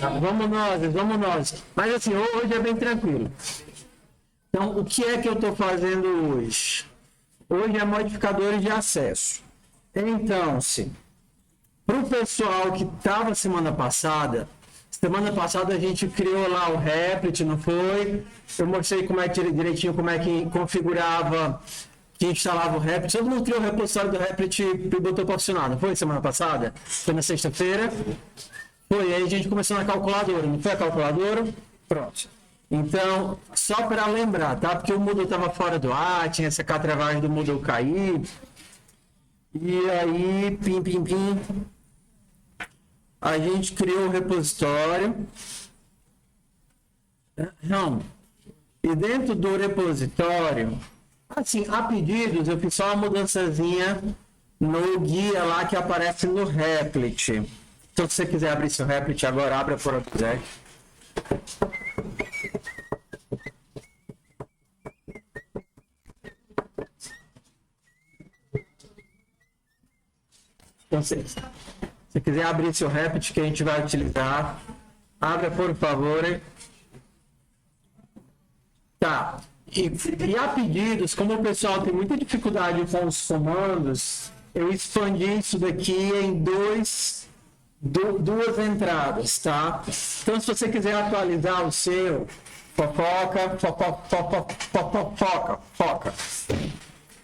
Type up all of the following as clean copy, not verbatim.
Vamos nós. Mas assim, hoje é bem tranquilo. Então, o que é que eu estou fazendo hoje? Hoje é modificadores de acesso. Então, para o pessoal que estava semana passada a gente criou lá o Replit, não foi? Eu mostrei direitinho como é que configurava, que instalava o Replit. Todo mundo criou o repositório do Replit e botou para funcionar, não foi semana passada? Foi na sexta-feira? Foi, aí a gente começou na calculadora, não foi a calculadora? Pronto. Então, só para lembrar, tá? Porque o Moodle estava fora do ar, tinha essa catrevagem do Moodle cair. E aí, pim, a gente criou o repositório. Não. E dentro do repositório, assim, a pedidos, eu fiz só uma mudançazinha no guia lá que aparece no Replit. Então, se você quiser abrir seu Replit agora, abra por onde quiser. Então, se quiser abrir seu Replit que a gente vai utilizar, abra por favor. Hein? Tá. E a pedidos, como o pessoal tem muita dificuldade com os comandos, eu expandi isso daqui em duas entradas, tá? Então, se você quiser atualizar o seu, foca.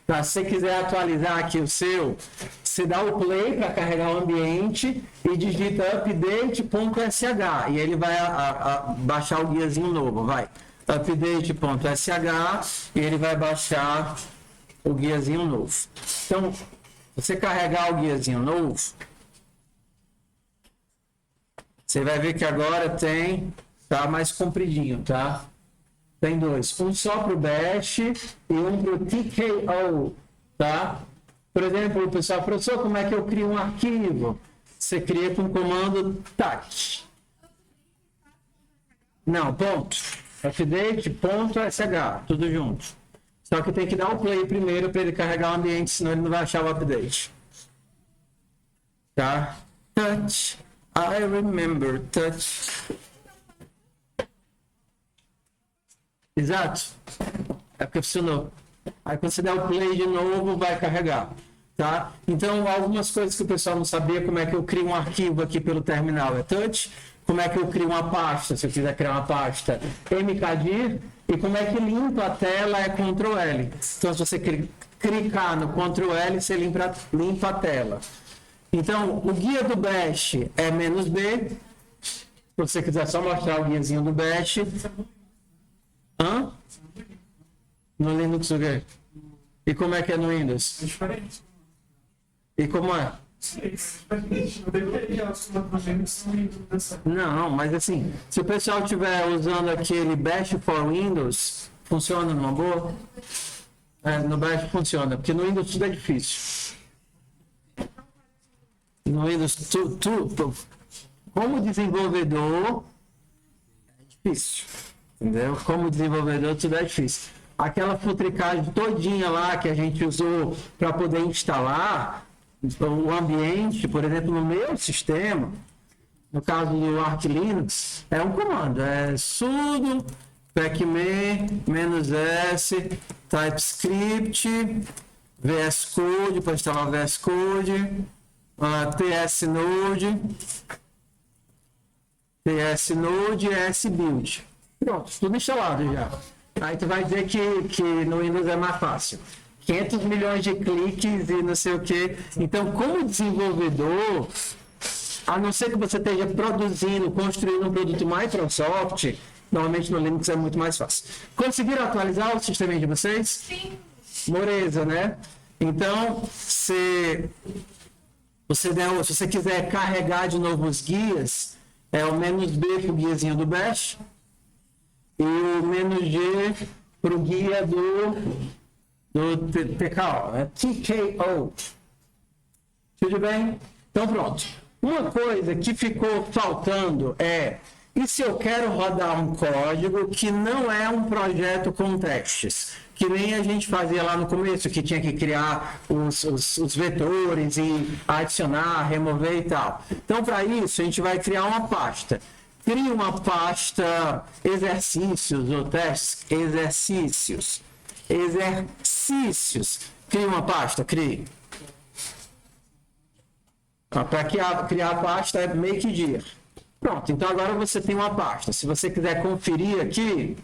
Tá? Se você quiser atualizar aqui o seu, você dá o play para carregar o ambiente e digita update.sh e ele vai baixar o guiazinho novo, vai. Update.sh e ele vai baixar o guiazinho novo. Então, se você carregar o guiazinho novo, você vai ver que agora tá mais compridinho, tá? Tem dois, um só para o Bash e um para o TKO, tá? Por exemplo, o pessoal, professor, como é que eu crio um arquivo? Você cria com o comando TAC. Não, ponto. Update.sh, tudo junto. Só que tem que dar o play primeiro para ele carregar o ambiente, senão ele não vai achar o update. Tá? Touch. I remember touch. Exato. É porque funcionou. Aí quando você der o play de novo, vai carregar. Tá? Então, algumas coisas que o pessoal não sabia, como é que eu crio um arquivo aqui pelo terminal é touch, como é que eu crio uma pasta, se eu quiser criar uma pasta, mkdir, e como é que limpa a tela é Ctrl L. Então, se você clicar no Ctrl L, você limpa a tela. Então, o guia do Bash é "-b", se você quiser só mostrar o guiazinho do Bash. Hã? No Linux o quê? E como é que é no Windows? É diferente. E como é? Não, mas assim, se o pessoal estiver usando aquele Bash for Windows, funciona numa boa? No Bash funciona, porque no Windows tudo é difícil. No Windows, como desenvolvedor, é difícil. Entendeu? Como desenvolvedor, tudo é difícil. Aquela futricagem todinha lá que a gente usou para poder instalar o ambiente, por exemplo, no meu sistema, no caso do Arch Linux, é um comando, é sudo pacman -s typescript VS Code, para instalar o VS Code, tsnode sbuild. Pronto, tudo instalado já. Aí tu vai dizer que no Windows é mais fácil. 500 milhões de cliques e não sei o que. Então, como desenvolvedor, a não ser que você esteja construindo um produto Microsoft, normalmente no Linux é muito mais fácil. Conseguiram atualizar o sistema de vocês? Sim. Moleza, né? Então, se você quiser carregar de novo os guias, é o "-b" para o guiazinho do Bash e o "-g" para o guia do TKO, é TKO. Tudo bem? Então pronto. Uma coisa que ficou faltando e se eu quero rodar um código que não é um projeto com testes, que nem a gente fazia lá no começo, que tinha que criar os vetores e adicionar, remover e tal. Então, para isso, a gente vai criar uma pasta. crie uma pasta exercícios ou testes, exercícios. Crie uma pasta, crie. Para criar a pasta é make dir. Pronto, então agora você tem uma pasta. Se você quiser conferir aqui,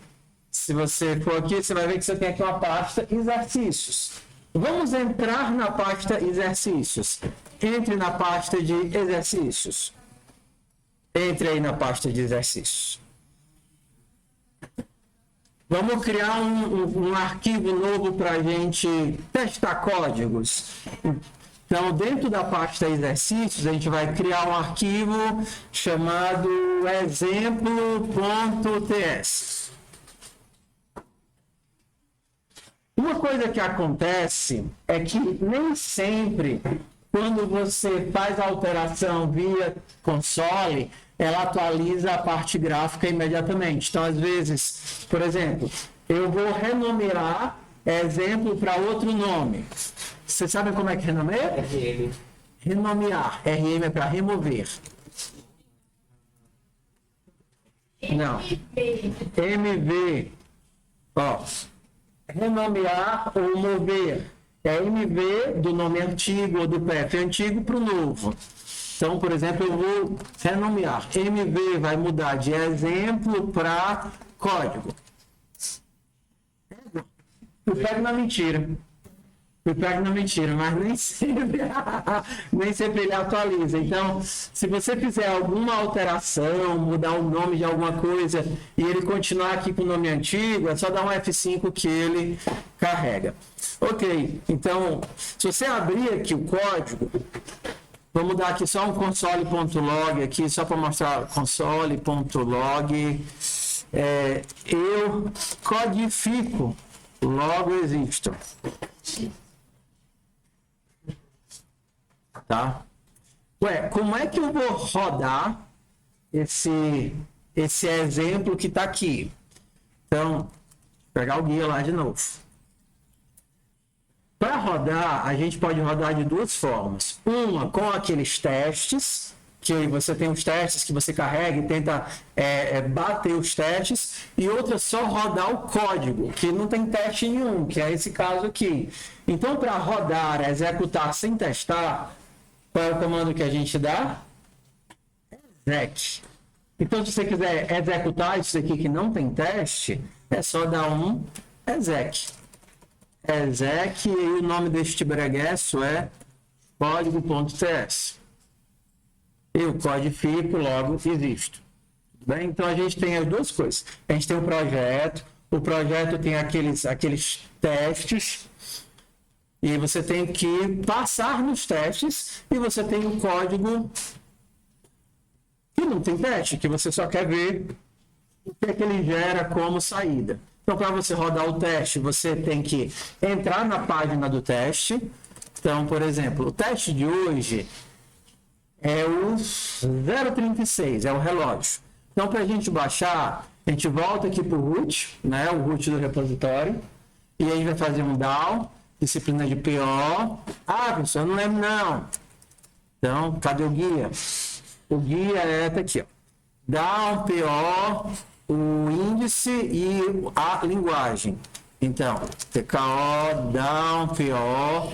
se você for aqui, você vai ver que você tem aqui uma pasta exercícios. Vamos entrar na pasta exercícios. Entre na pasta de exercícios. Entre aí na pasta de exercícios. Vamos criar um arquivo novo para a gente testar códigos. Então, dentro da pasta exercícios, a gente vai criar um arquivo chamado exemplo.ts. Uma coisa que acontece é que nem sempre, quando você faz a alteração via console, ela atualiza a parte gráfica imediatamente. Então, às vezes, por exemplo, eu vou renomear exemplo para outro nome. Vocês sabem como é que renomeia? RM. Renomear. RM é para remover. Não. MV. Ó. Renomear ou mover. É MV do nome antigo ou do path antigo para o novo. Então, por exemplo, eu vou renomear. MV vai mudar de exemplo para código. Eu pego na mentira. Mas nem sempre ele atualiza. Então, se você fizer alguma alteração, mudar o nome de alguma coisa e ele continuar aqui com o nome antigo, é só dar um F5 que ele carrega. Ok, então, se você abrir aqui o código, vamos dar aqui só um console.log aqui, só para mostrar console.log. Eu codifico, logo existo. Tá? Ué, como é que eu vou rodar esse exemplo que está aqui? Então, vou pegar o guia lá de novo. Para rodar, a gente pode rodar de duas formas. Uma, com aqueles testes, que você tem os testes que você carrega e tenta bater os testes, e outra, só rodar o código, que não tem teste nenhum, que é esse caso aqui. Então, para rodar, executar sem testar, qual é o comando que a gente dá? Exec. Então, se você quiser executar isso aqui que não tem teste, é só dar um exec. Exec, e o nome deste breguesso é código.ts. Eu codifico, logo existo. Tudo bem? Então, a gente tem as duas coisas. A gente tem um projeto, o projeto tem aqueles testes, e você tem que passar nos testes, e você tem um código que não tem teste, que você só quer ver o que é que ele gera como saída. Então, para você rodar o teste, você tem que entrar na página do teste. Então, por exemplo, o teste de hoje é o 036, é o relógio. Então, para a gente baixar, a gente volta aqui para o root, né, o root do repositório, e aí vai fazer um down, disciplina de PO. Ah, professor, eu não lembro não. Então, cadê o guia? O guia tá aqui, ó. Down, PO, o índice e a linguagem. Então, TKO, down, PO,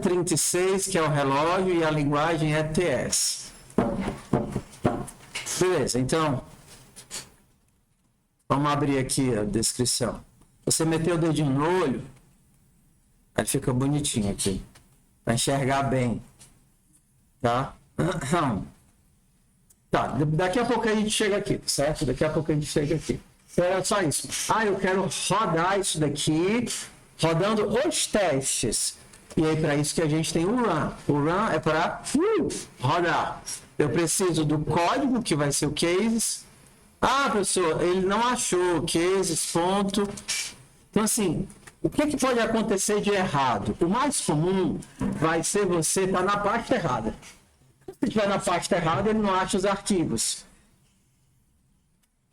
036, que é o relógio, e a linguagem é TS. Beleza, então, vamos abrir aqui a descrição. Você meteu o dedinho no olho, aí fica bonitinho aqui, para enxergar bem, tá? Tá, daqui a pouco a gente chega aqui, certo? Daqui a pouco a gente chega aqui. Era só isso. Ah, eu quero rodar isso daqui, rodando os testes. E aí, para isso que a gente tem o run. O run é para rodar. Eu preciso do código, que vai ser o cases. Ah, professor, ele não achou cases, ponto. Então, assim, o que pode acontecer de errado? O mais comum vai ser você estar na pasta errada. Se estiver na pasta errada, ele não acha os arquivos.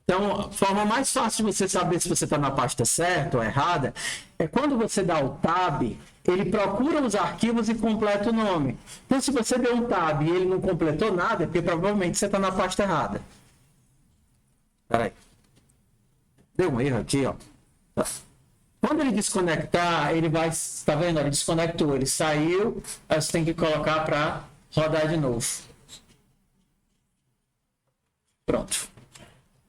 Então, a forma mais fácil de você saber se você está na pasta certa ou errada é quando você dá o tab, ele procura os arquivos e completa o nome. Então, se você deu um tab e ele não completou nada, é porque provavelmente você está na pasta errada. Espera aí. Deu um erro aqui, ó. Tá. Quando ele desconectar, ele vai... Tá vendo? Ele desconectou, ele saiu, aí você tem que colocar para rodar de novo. Pronto.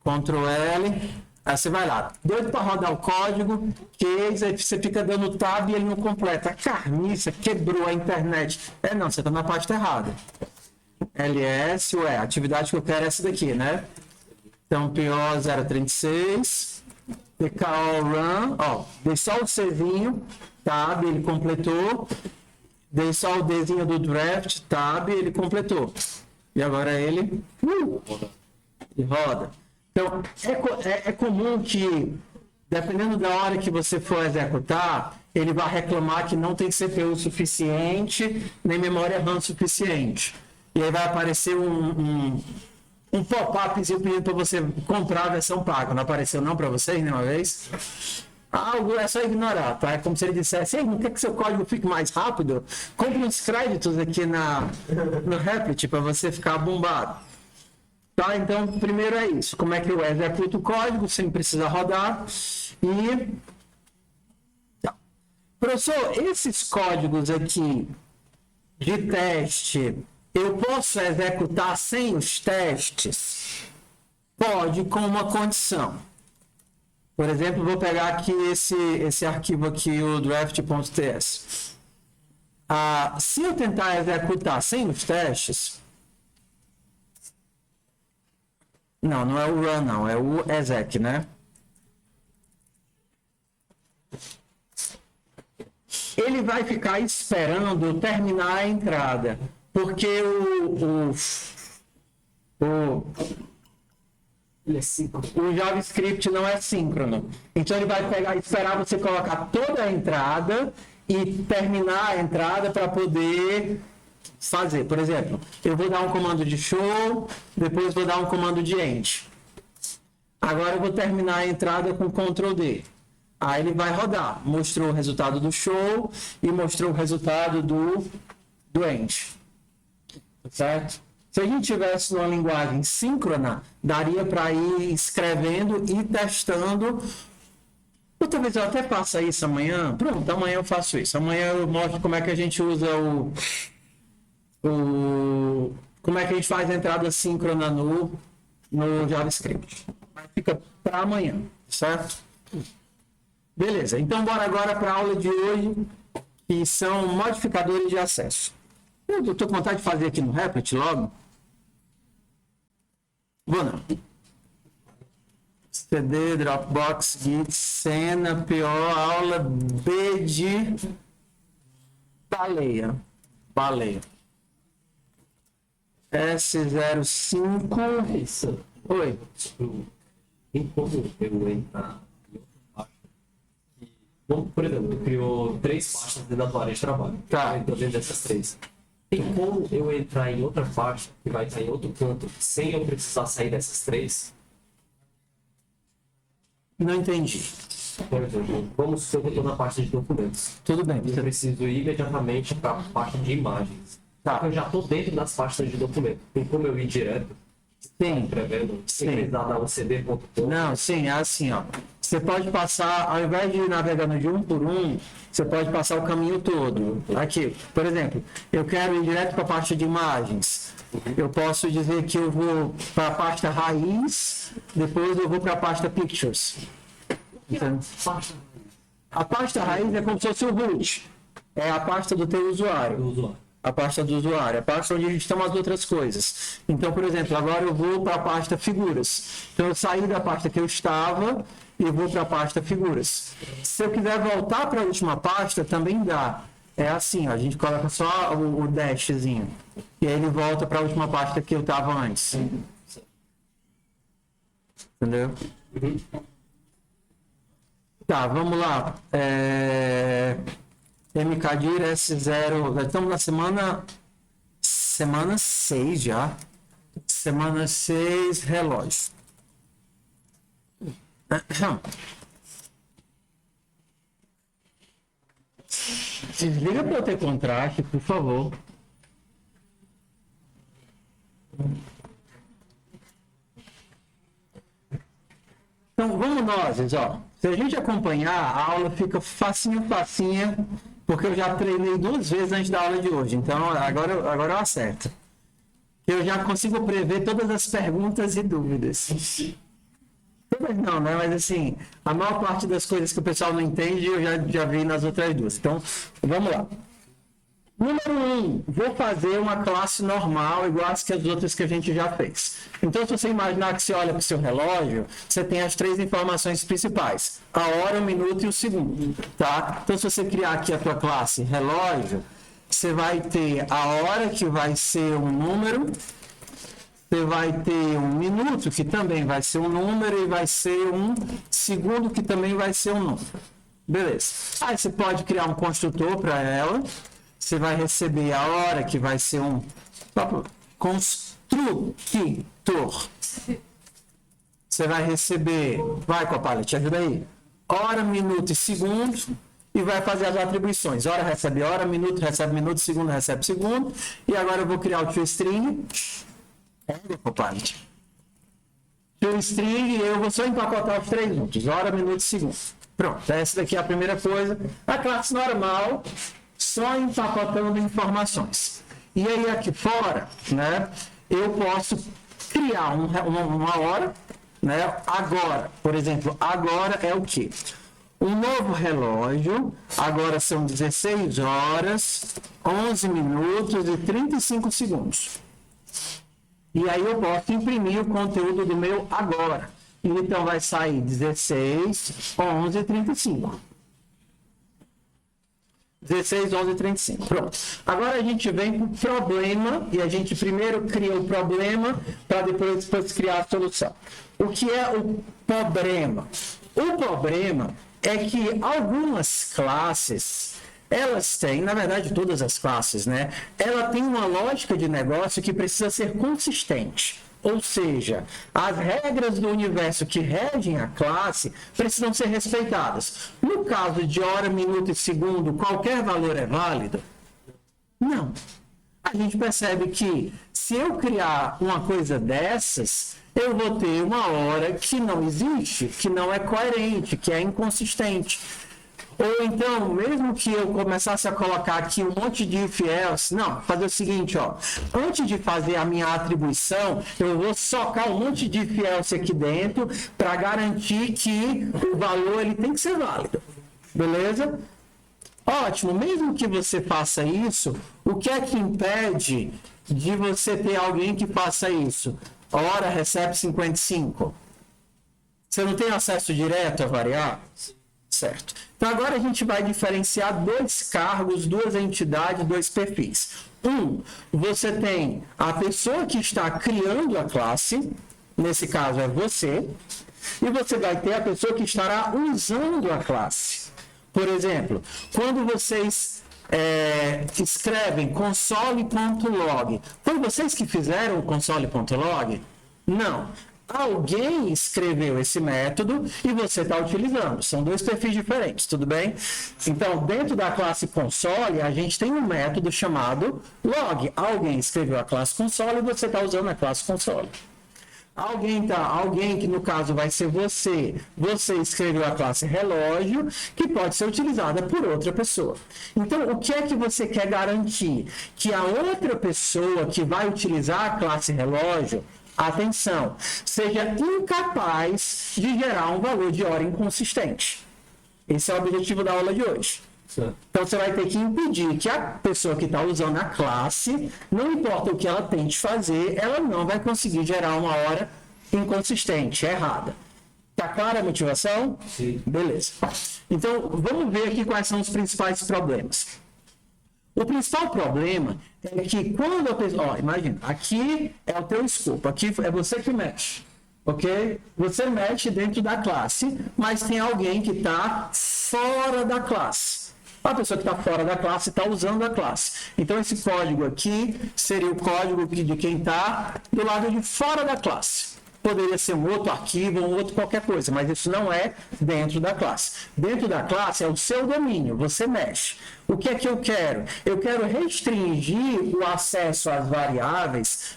Ctrl L, aí você vai lá, doido para rodar o código, case, aí você fica dando tab e ele não completa. Carniça, quebrou a internet. Não, você está na pasta errada. LS, a atividade que eu quero é essa daqui, né? Então, PO 036, TKO Run, ó, dei só o Czinho, tab, ele completou. Dei só o Dzinho do draft, tab, ele completou. E agora ele roda. Então, é comum que, dependendo da hora que você for executar, ele vai reclamar que não tem CPU suficiente, nem memória RAM suficiente. E aí vai aparecer um pop-upzinho pedindo para você comprar a versão paga. Não apareceu não para vocês nenhuma vez? É só ignorar, tá? É como se ele dissesse, ei, não quer que seu código fique mais rápido? Compre uns créditos aqui no Replit para você ficar bombado. Tá, então, primeiro é isso. Como é que eu executo o código sem precisar rodar. E... Tá. Professor, esses códigos aqui de teste, eu posso executar sem os testes? Pode, com uma condição. Por exemplo, vou pegar aqui esse arquivo aqui, o draft.ts. Se eu tentar executar sem os testes... Não é o run, não. É o exec, né? Ele vai ficar esperando terminar a entrada. Porque o JavaScript não é síncrono. Então, ele vai esperar você colocar toda a entrada e terminar a entrada para poder... fazer. Por exemplo, eu vou dar um comando de show, depois vou dar um comando de end. Agora eu vou terminar a entrada com Ctrl D. Aí ele vai rodar. Mostrou o resultado do show e mostrou o resultado do end. Certo? Se a gente tivesse uma linguagem síncrona, daria para ir escrevendo e testando. Ou talvez eu até faça isso amanhã. Pronto, amanhã eu faço isso. Amanhã eu mostro como é que a gente usa como é que a gente faz a entrada síncrona no JavaScript. Mas fica para amanhã, certo? Beleza, então bora agora para a aula de hoje, que são modificadores de acesso. Eu estou com vontade de fazer aqui no Replit logo. Vou não. CD, Dropbox, Git, Cena, PO, aula B de baleia. S05. Isso. Oi. Tem como eu entrar em outra pasta? Por exemplo, tu criou 3 pastas dentro da tua área de trabalho. Tá. Então, dentro dessas 3. Tem como eu entrar em outra pasta que vai estar em outro canto sem eu precisar sair dessas 3? Não entendi. Por exemplo, vamos supor que eu estou na pasta de documentos. Tudo bem. Eu preciso ir imediatamente para a pasta de imagens. Tá. Eu já estou dentro das pastas de documento. Tem como eu ir direto? Sim. Escrevendo? Sem Sim. precisar dar um cd.com? Não, sim, é assim, ó. Você pode passar, ao invés de ir navegando de um por um, você pode passar o caminho todo. Aqui, por exemplo, eu quero ir direto para a pasta de imagens. Eu posso dizer que eu vou para a pasta raiz, depois eu vou para a pasta pictures. Entendeu? A pasta raiz é como se fosse o root. É a pasta do teu usuário. A pasta do usuário, a pasta onde estão as outras coisas. Então, por exemplo, agora eu vou para a pasta figuras. Então, eu saí da pasta que eu estava e vou para a pasta figuras. Se eu quiser voltar para a última pasta, também dá. É assim, ó, a gente coloca só o dashzinho. E aí ele volta para a última pasta que eu estava antes. Entendeu? Tá, vamos lá. MKDIR S0. Já estamos na semana 6 já. Semana 6, relógio. Desliga para eu ter contraste, por favor. Então, vamos nós, ó. Se a gente acompanhar, a aula fica facinha, porque eu já treinei 2 vezes antes da aula de hoje. Então, agora eu acerto. Eu já consigo prever todas as perguntas e dúvidas. Todas não, né? Mas assim, a maior parte das coisas que o pessoal não entende, eu já vi nas outras 2. Então, vamos lá. Número 1, vou fazer uma classe normal, igual as outras que a gente já fez. Então, se você imaginar que você olha para o seu relógio, você tem as 3 informações principais: a hora, o minuto e o segundo, tá? Então, se você criar aqui a tua classe relógio, você vai ter a hora, que vai ser um número, você vai ter um minuto, que também vai ser um número, e vai ser um segundo, que também vai ser um número. Beleza. Aí você pode criar um construtor para ela. Você vai receber a hora, que vai ser um construtor. Você vai receber, vai Copilot, te ajuda aí, hora, minuto e segundo, e vai fazer as atribuições. Hora recebe hora, minuto recebe minuto, segundo recebe segundo. E agora eu vou criar o toString. Copilot. ToString, eu vou só empacotar os 3 juntos, hora, minuto e segundo. Pronto, essa daqui é a primeira coisa. A classe normal, só empacotando informações. E aí aqui fora, né, eu posso criar uma hora, né? Agora, por exemplo, agora é o quê? Um novo relógio, agora são 16 horas, 11 minutos e 35 segundos. E aí eu posso imprimir o conteúdo do meu agora. Então vai sair 16, 11 e 35. 16, 11 e 35. Pronto. Agora a gente vem para o problema, e a gente primeiro cria o problema para depois criar a solução. O que é o problema? O problema é que algumas classes, elas têm, na verdade todas as classes, né? Ela tem uma lógica de negócio que precisa ser consistente. Ou seja, as regras do universo que regem a classe precisam ser respeitadas. No caso de hora, minuto e segundo, qualquer valor é válido? Não. A gente percebe que se eu criar uma coisa dessas, eu vou ter uma hora que não existe, que não é coerente, que é inconsistente. Ou então, mesmo que eu começasse a colocar aqui um monte de if else, não, fazer o seguinte, ó, antes de fazer a minha atribuição, eu vou socar um monte de if else aqui dentro para garantir que o valor ele tem que ser válido. Beleza? Ótimo, mesmo que você faça isso, o que é que impede de você ter alguém que faça isso? A hora recebe 55. Você não tem acesso direto a variável? Certo. Então agora a gente vai diferenciar 2 cargos, 2 entidades, 2 perfis. Você tem a pessoa que está criando a classe, nesse caso é você, e você vai ter a pessoa que estará usando a classe. Por exemplo, quando vocês escrevem console.log, foi vocês que fizeram o console.log? Não. Alguém escreveu esse método e você está utilizando. São 2 perfis diferentes, tudo bem? Então, dentro da classe console, a gente tem um método chamado log. Alguém escreveu a classe console e você está usando a classe console. Alguém que no caso vai ser você escreveu a classe relógio, que pode ser utilizada por outra pessoa. Então, o que é que você quer garantir? Que a outra pessoa que vai utilizar a classe relógio, atenção, seja incapaz de gerar um valor de hora inconsistente. Esse é o objetivo da aula de hoje. Então você vai ter que impedir que a pessoa que está usando a classe, não importa o que ela tente fazer, ela não vai conseguir gerar uma hora inconsistente, errada. Tá clara a motivação? Sim. Beleza. Então vamos ver aqui quais são os principais problemas. O principal problema é que quando a pessoa... imagina, aqui é o teu escopo, aqui é você que mexe, ok? Você mexe dentro da classe, mas tem alguém que está fora da classe. A pessoa que está fora da classe está usando a classe. Então, esse código aqui seria o código de quem está do lado de fora da classe. poderia ser um outro arquivo, um outro qualquer coisa, mas isso não é dentro da classe. Dentro da classe é o seu domínio, você mexe. O que é que eu quero? Eu quero restringir o acesso às variáveis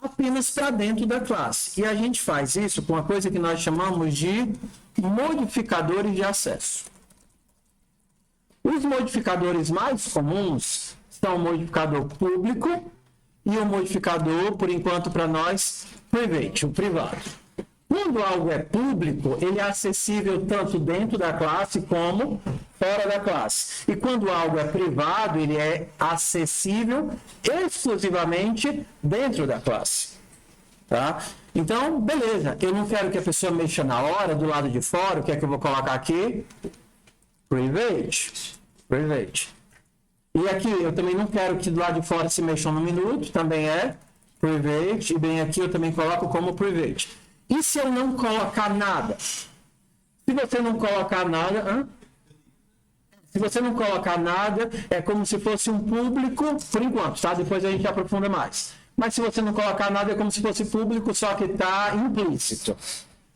apenas para dentro da classe. E a gente faz isso com uma coisa que nós chamamos de modificadores de acesso. Os modificadores mais comuns são o modificador público e o modificador, por enquanto, para nós, private, o privado. Quando algo é público, ele é acessível tanto dentro da classe como fora da classe. E quando algo é privado, ele é acessível exclusivamente dentro da classe. Tá? Então, beleza. Eu não quero que a pessoa mexa na hora, do lado de fora. O que é que eu vou colocar aqui? Private. Private. E aqui, eu também não quero que do lado de fora se mexam no minuto. Também é private. E bem aqui eu também coloco como private. E se eu não colocar nada? Se você não colocar nada... Se você não colocar nada, é como se fosse um público, por enquanto, tá? Depois a gente aprofunda mais. Mas se você não colocar nada, é como se fosse público, só que está implícito.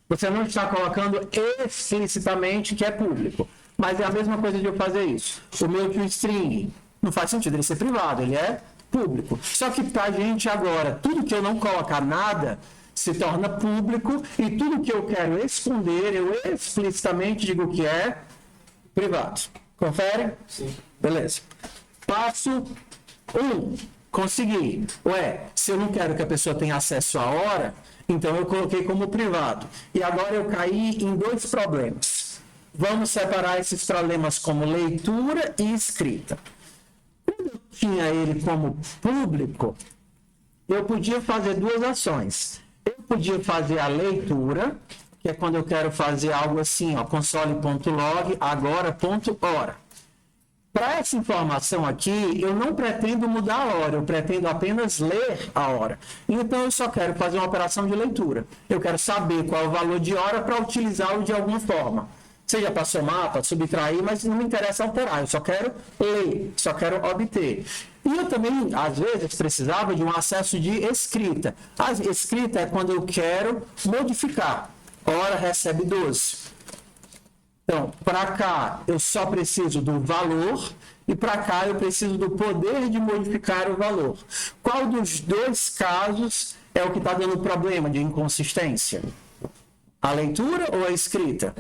Você não está colocando explicitamente que é público. Mas é a mesma coisa de eu fazer isso. O meu toString não faz sentido ele ser privado, ele é público. Só que para a gente agora, tudo que eu não colocar nada se torna público e tudo que eu quero esconder, eu explicitamente digo que é privado. Confere? Sim. Beleza. Passo 1. Consegui. Ué, se eu não quero que a pessoa tenha acesso à hora, então eu coloquei como privado. E agora eu caí em dois problemas. Vamos separar esses problemas como leitura e escrita. Quando eu tinha ele como público, eu podia fazer duas ações. Eu podia fazer a leitura, que é quando eu quero fazer algo assim, ó, console.log, agora.hora. Para essa informação aqui, eu não pretendo mudar a hora, eu pretendo apenas ler a hora. Então, eu só quero fazer uma operação de leitura. Eu quero saber qual é o valor de hora para utilizá-lo de alguma forma. Seja para somar, para subtrair, mas não me interessa alterar, eu só quero ler, só quero obter. E eu também, às vezes, precisava de um acesso de escrita. A escrita é quando eu quero modificar. Hora recebe 12. Então, para cá eu só preciso do valor e para cá eu preciso do poder de modificar o valor. Qual dos dois casos é o que está dando problema de inconsistência? A leitura ou a escrita?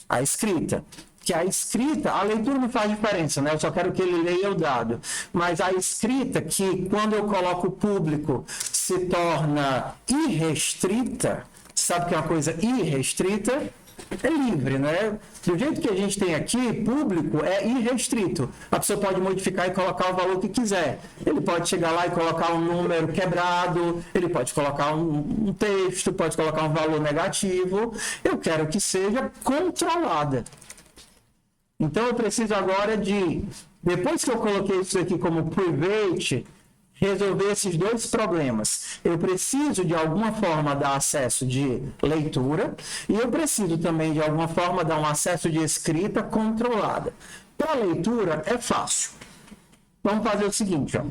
A escrita. Que a escrita, a leitura não faz diferença, né? Eu só quero que ele leia o dado. Mas a escrita, que quando eu coloco público se torna irrestrita, sabe que é uma coisa irrestrita? É livre, né? Do jeito que a gente tem aqui, público é irrestrito. A pessoa pode modificar e colocar o valor que quiser. Ele pode chegar lá e colocar um número quebrado, ele pode colocar um texto, pode colocar um valor negativo. Eu quero que seja controlada. Então, eu preciso agora de, depois que eu coloquei isso aqui como private, resolver esses dois problemas. Eu preciso, de alguma forma, dar acesso de leitura e eu preciso também, de alguma forma, dar um acesso de escrita controlada. Para leitura, é fácil. Vamos fazer o seguinte, ó.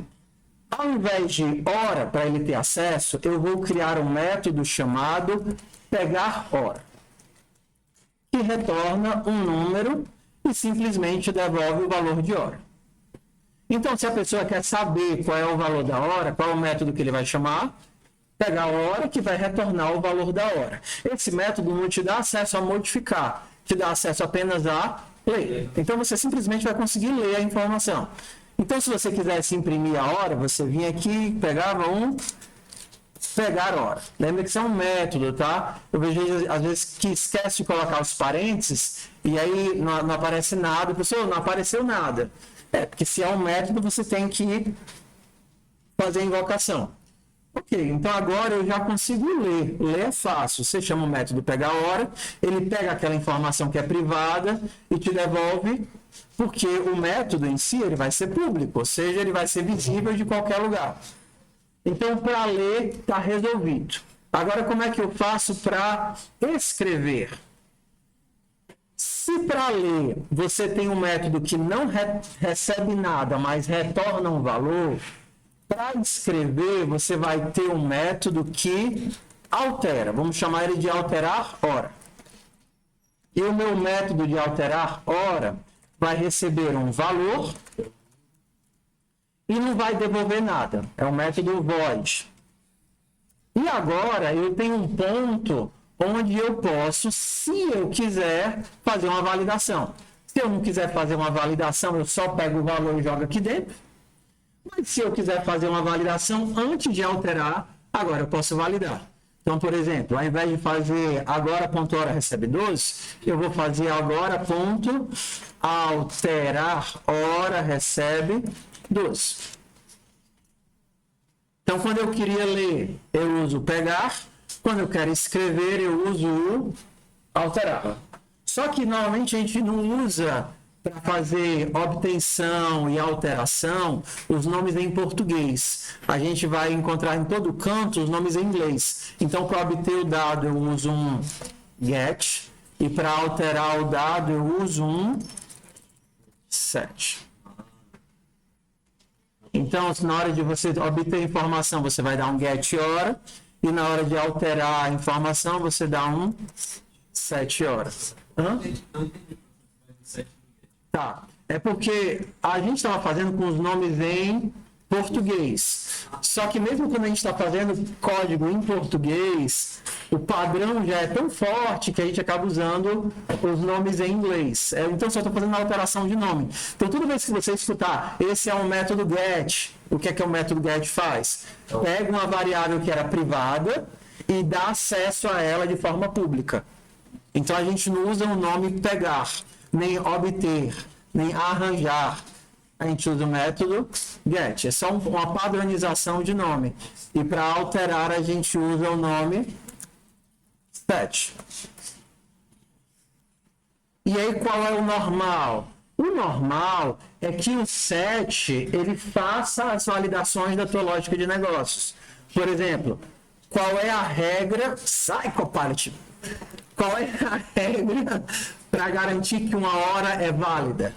Ao invés de hora, para ele ter acesso, eu vou criar um método chamado pegar hora, que retorna um número e simplesmente devolve o valor de hora. Então, se a pessoa quer saber qual é o valor da hora, qual é o método que ele vai chamar, pegar a hora que vai retornar o valor da hora. Esse método não te dá acesso a modificar, te dá acesso apenas a ler. Então, você simplesmente vai conseguir ler a informação. Então, se você quisesse imprimir a hora, você vinha aqui, pegava pegar hora. Lembra que isso é um método, tá? Eu vejo, às vezes, que esquece de colocar os parênteses e aí não aparece nada. A pessoa não apareceu nada. Porque se é um método, você tem que fazer a invocação. Ok, então agora eu já consigo ler. Ler é fácil. Você chama o método pegar hora, ele pega aquela informação que é privada e te devolve, porque o método em si ele vai ser público, ou seja, ele vai ser visível de qualquer lugar. Então, para ler, está resolvido. Agora, como é que eu faço para escrever? Se para ler você tem um método que não recebe nada, mas retorna um valor, para escrever você vai ter um método que altera, vamos chamar ele de alterar hora. E o meu método de alterar hora vai receber um valor e não vai devolver nada. É o método void. E agora eu tenho um ponto onde eu posso, se eu quiser, fazer uma validação. Se eu não quiser fazer uma validação, eu só pego o valor e jogo aqui dentro. Mas se eu quiser fazer uma validação antes de alterar, agora eu posso validar. Então, por exemplo, ao invés de fazer agora.hora recebe 12, eu vou fazer agora.alterar hora recebe 12. Então, quando eu queria ler, eu uso pegar. Quando eu quero escrever, eu uso o alterar. Só que, normalmente, a gente não usa para fazer obtenção e alteração os nomes em português. A gente vai encontrar em todo canto os nomes em inglês. Então, para obter o dado, eu uso um get. E para alterar o dado, eu uso um set. Então, na hora de você obter informação, você vai dar um get hora. E na hora de alterar a informação, você dá um set horas. Hã? Tá. É porque a gente estava fazendo com os nomes em português. Só que mesmo quando a gente está fazendo código em português, o padrão já é tão forte que a gente acaba usando os nomes em inglês. Então, só estou fazendo uma alteração de nome. Então, toda vez que você escutar, esse é um método get. O que é que o método get faz? Pega uma variável que era privada e dá acesso a ela de forma pública. Então, a gente não usa o nome pegar, nem obter, nem arranjar. A gente usa o método get. É só uma padronização de nome. E para alterar, a gente usa o nome set. E aí, qual é o normal? O normal é que o set ele faça as validações da tua lógica de negócios. Por exemplo, qual é a regra? Sai, Copilot! Qual é a regra para garantir que uma hora é válida?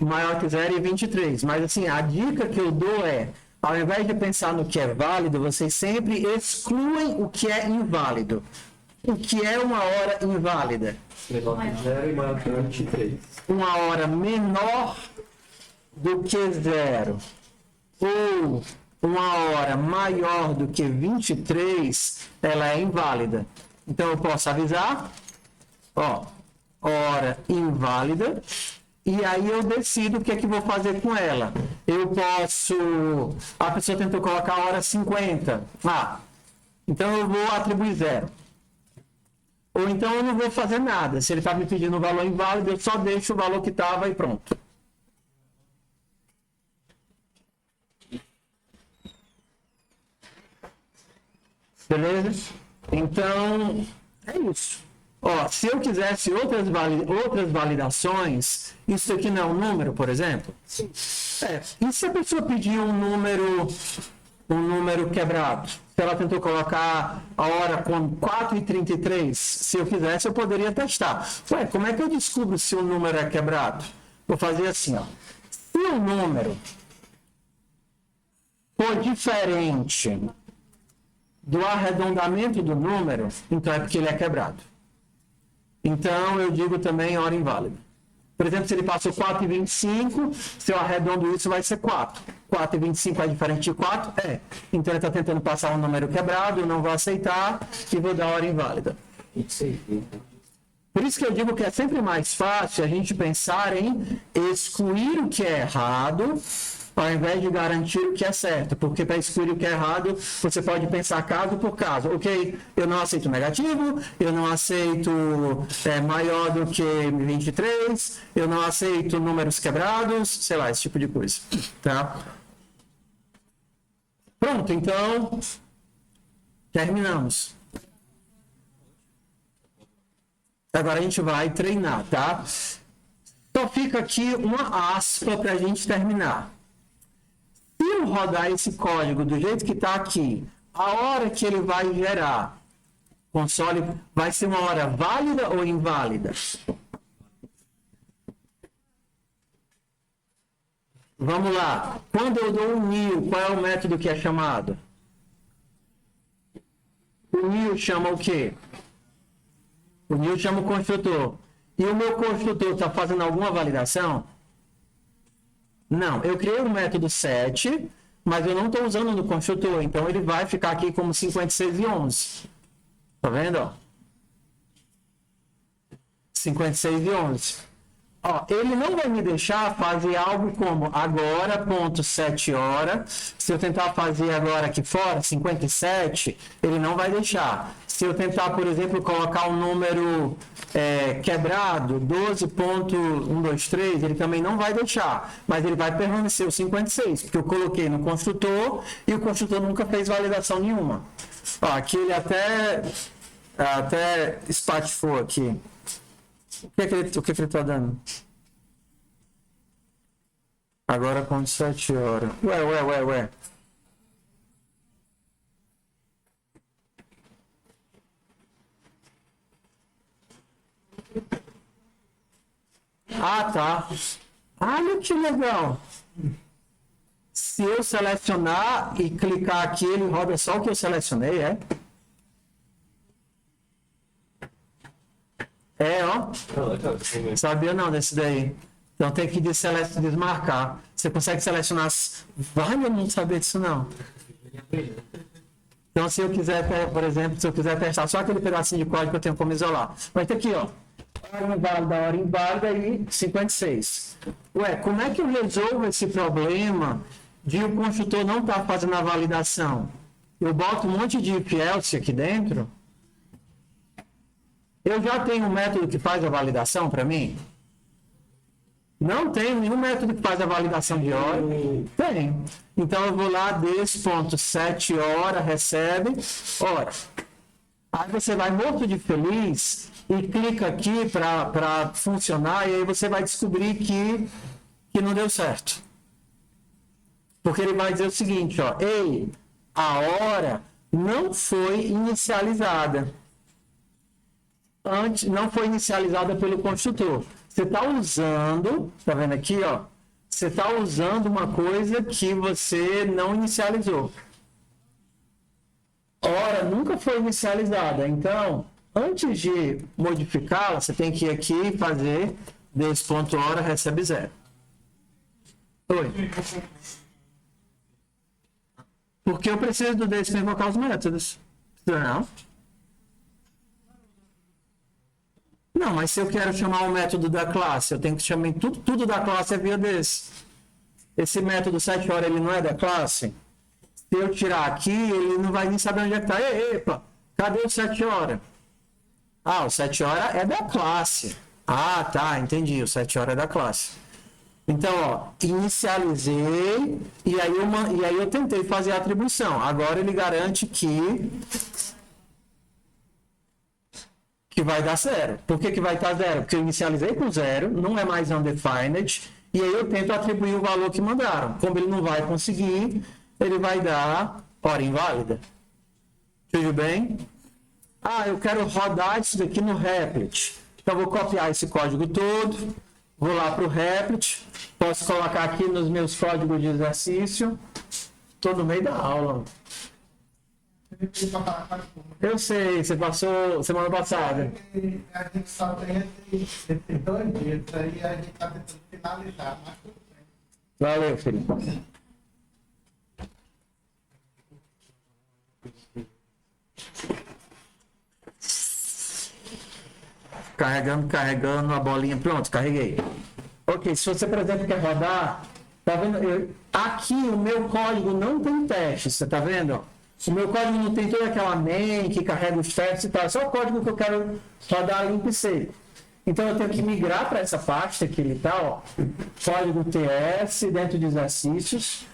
Maior que 0 e 23. Mas assim, a dica que eu dou é, ao invés de pensar no que é válido, vocês sempre excluem o que é inválido. O que é uma hora inválida? Menor que 0 e maior que 23. Uma hora menor do que 0 ou uma hora maior do que 23, ela é inválida. Então eu posso avisar, ó, hora inválida, e aí eu decido o que é que vou fazer com ela. Eu posso, a pessoa tentou colocar a hora 50, então eu vou atribuir 0. Ou então eu não vou fazer nada. Se ele está me pedindo um valor inválido, eu só deixo o valor que estava e pronto. Beleza? Então, é isso. Ó, se eu quisesse outras validações, isso aqui não é um número, por exemplo? Sim. E se a pessoa pedir um número quebrado? Se ela tentou colocar a hora com 4h33, se eu quisesse, eu poderia testar. Ué, como é que eu descubro se o número é quebrado? Vou fazer assim, ó. Se o número for diferente do arredondamento do número, então é porque ele é quebrado. Então, eu digo também hora inválida. Por exemplo, se ele passou 4h25, se eu arredondo isso, vai ser 4. 4h25 é diferente de 4? É. Então, ele está tentando passar um número quebrado, eu não vou aceitar e vou dar hora inválida. Por isso que eu digo que é sempre mais fácil a gente pensar em excluir o que é errado, ao invés de garantir o que é certo. Porque para excluir o que é errado, você pode pensar caso por caso. Ok, eu não aceito negativo, eu não aceito maior do que 23, eu não aceito números quebrados, sei lá, esse tipo de coisa. Tá? Pronto, então, terminamos. Agora a gente vai treinar, tá? Só fica aqui uma aspa para a gente terminar. Se eu rodar esse código do jeito que está aqui, a hora que ele vai gerar, console vai ser uma hora válida ou inválida? Vamos lá. Quando eu dou um new, qual é o método que é chamado? O new chama o quê? O new chama o construtor. E o meu construtor está fazendo alguma validação? Não. Eu criei um método set, mas eu não estou usando no construtor. Então, ele vai ficar aqui como 56 e 11. Tá vendo? Ó? 56 e 11. Ó, ele não vai me deixar fazer algo como agora, ponto 7 horas. Se eu tentar fazer agora aqui fora, 57, ele não vai deixar. Se eu tentar, por exemplo, colocar um número quebrado, 12.123, ele também não vai deixar. Mas ele vai permanecer o 56, porque eu coloquei no construtor e o construtor nunca fez validação nenhuma. Ó, aqui ele até espatifou aqui. O que ele está dando? Agora com 7 horas. Ué. Ah, tá. Olha que legal. Se eu selecionar e clicar aqui, ele roda só o que eu selecionei, é? Ó. Sabia não desse daí. Então tem que desmarcar. Você consegue selecionar. Vale, eu não sabia disso não. Então se eu quiser, por exemplo, se eu quiser testar só aquele pedacinho de código, eu tenho como isolar. Vai ter aqui, ó. Hora inválida e 56. Ué, como é que eu resolvo esse problema de o construtor não estar fazendo a validação? Eu boto um monte de if else aqui dentro. Eu já tenho um método que faz a validação para mim? Não tenho nenhum método que faz a validação de hora. Tem. Então eu vou lá, des.set hora, recebe, hora. Aí você vai morto de feliz e clica aqui para funcionar e aí você vai descobrir que não deu certo. Porque ele vai dizer o seguinte, ó, ei, a hora não foi inicializada. Não foi inicializada pelo construtor. Você está usando, tá vendo aqui, ó? Você está usando uma coisa que você não inicializou. Hora nunca foi inicializada. Então, antes de modificá-la, você tem que ir aqui e fazer des.hora recebe 0. Oi. Porque eu preciso do des para invocar os métodos. Não. Não, mas se eu quero chamar o método da classe, eu tenho que chamar tudo da classe é via desse. Esse método 7 horas, ele não é da classe? Se eu tirar aqui, ele não vai nem saber onde é que está. Epa, cadê o 7 horas? Ah, o 7 horas é da classe. Ah, tá, entendi, o 7 horas é da classe. Então, ó, inicializei e aí eu tentei fazer a atribuição. Agora ele garante que vai dar 0. Por que vai dar 0? Porque eu inicializei com 0, não é mais undefined, e aí eu tento atribuir o valor que mandaram. Como ele não vai conseguir, ele vai dar hora inválida. Tudo bem? Ah, eu quero rodar isso daqui no Replit. Então, vou copiar esse código todo, vou lá para o Replit, posso colocar aqui nos meus códigos de exercício. Estou no meio da aula. Eu sei, você passou semana passada. A gente só tem esses 2 dias, aí a gente está tentando finalizar, mas tudo bem. Valeu, Felipe. Carregando a bolinha. Pronto, carreguei. Ok, se você, por exemplo, quer rodar, tá vendo? Aqui o meu código não tem teste, você tá vendo? O meu código não tem toda aquela main que carrega os testes e tal. É só o código que eu quero rodar limpo e seco. Então eu tenho que migrar para essa pasta que ele está, ó. Código TS dentro de exercícios.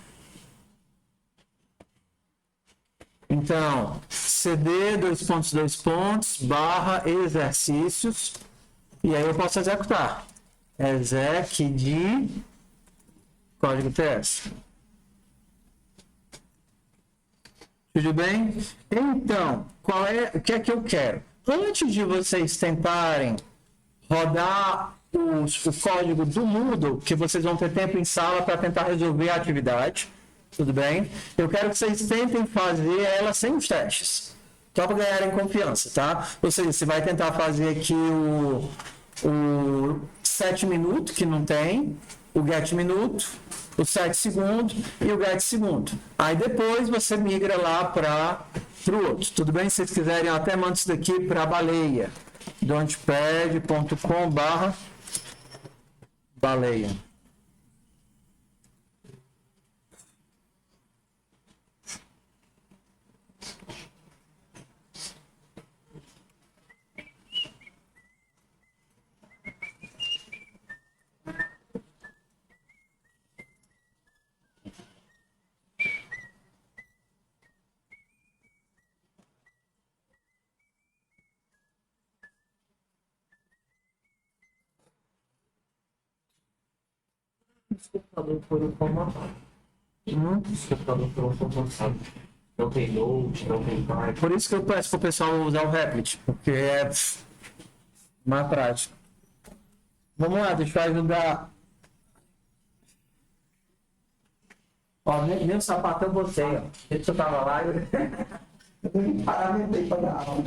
Então, cd /, exercícios. E aí eu posso executar. Exec de código TS. Tudo bem? Então, o que é que eu quero? Antes de vocês tentarem rodar o código do Moodle, que vocês vão ter tempo em sala para tentar resolver a atividade. Tudo bem? Eu quero que vocês tentem fazer ela sem os testes. Só para ganharem confiança, tá? Ou seja, você vai tentar fazer aqui o 7 minutos, que não tem, o get minuto, o 7 segundos e o get segundo. Aí depois você migra lá para o outro. Tudo bem? Se vocês quiserem, eu até mando isso daqui para a baleia. don'tpad.com/baleia. Os computadores foram formatados. Os computadores foram formatados. Não tem Note, não tem Pai. Por isso que eu peço para o pessoal usar o Replit, porque é mais prático. Vamos lá, deixa eu ajudar. Ó, nem o sapatão eu botei, ó. Deixa eu tava lá, eu paramentei para dar aula.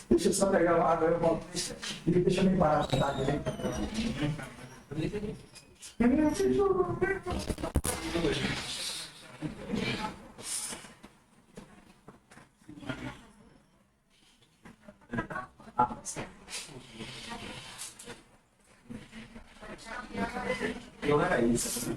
Deixa eu só pegar o água, eu volto. Deixa eu me parar para dar direito. Não era isso.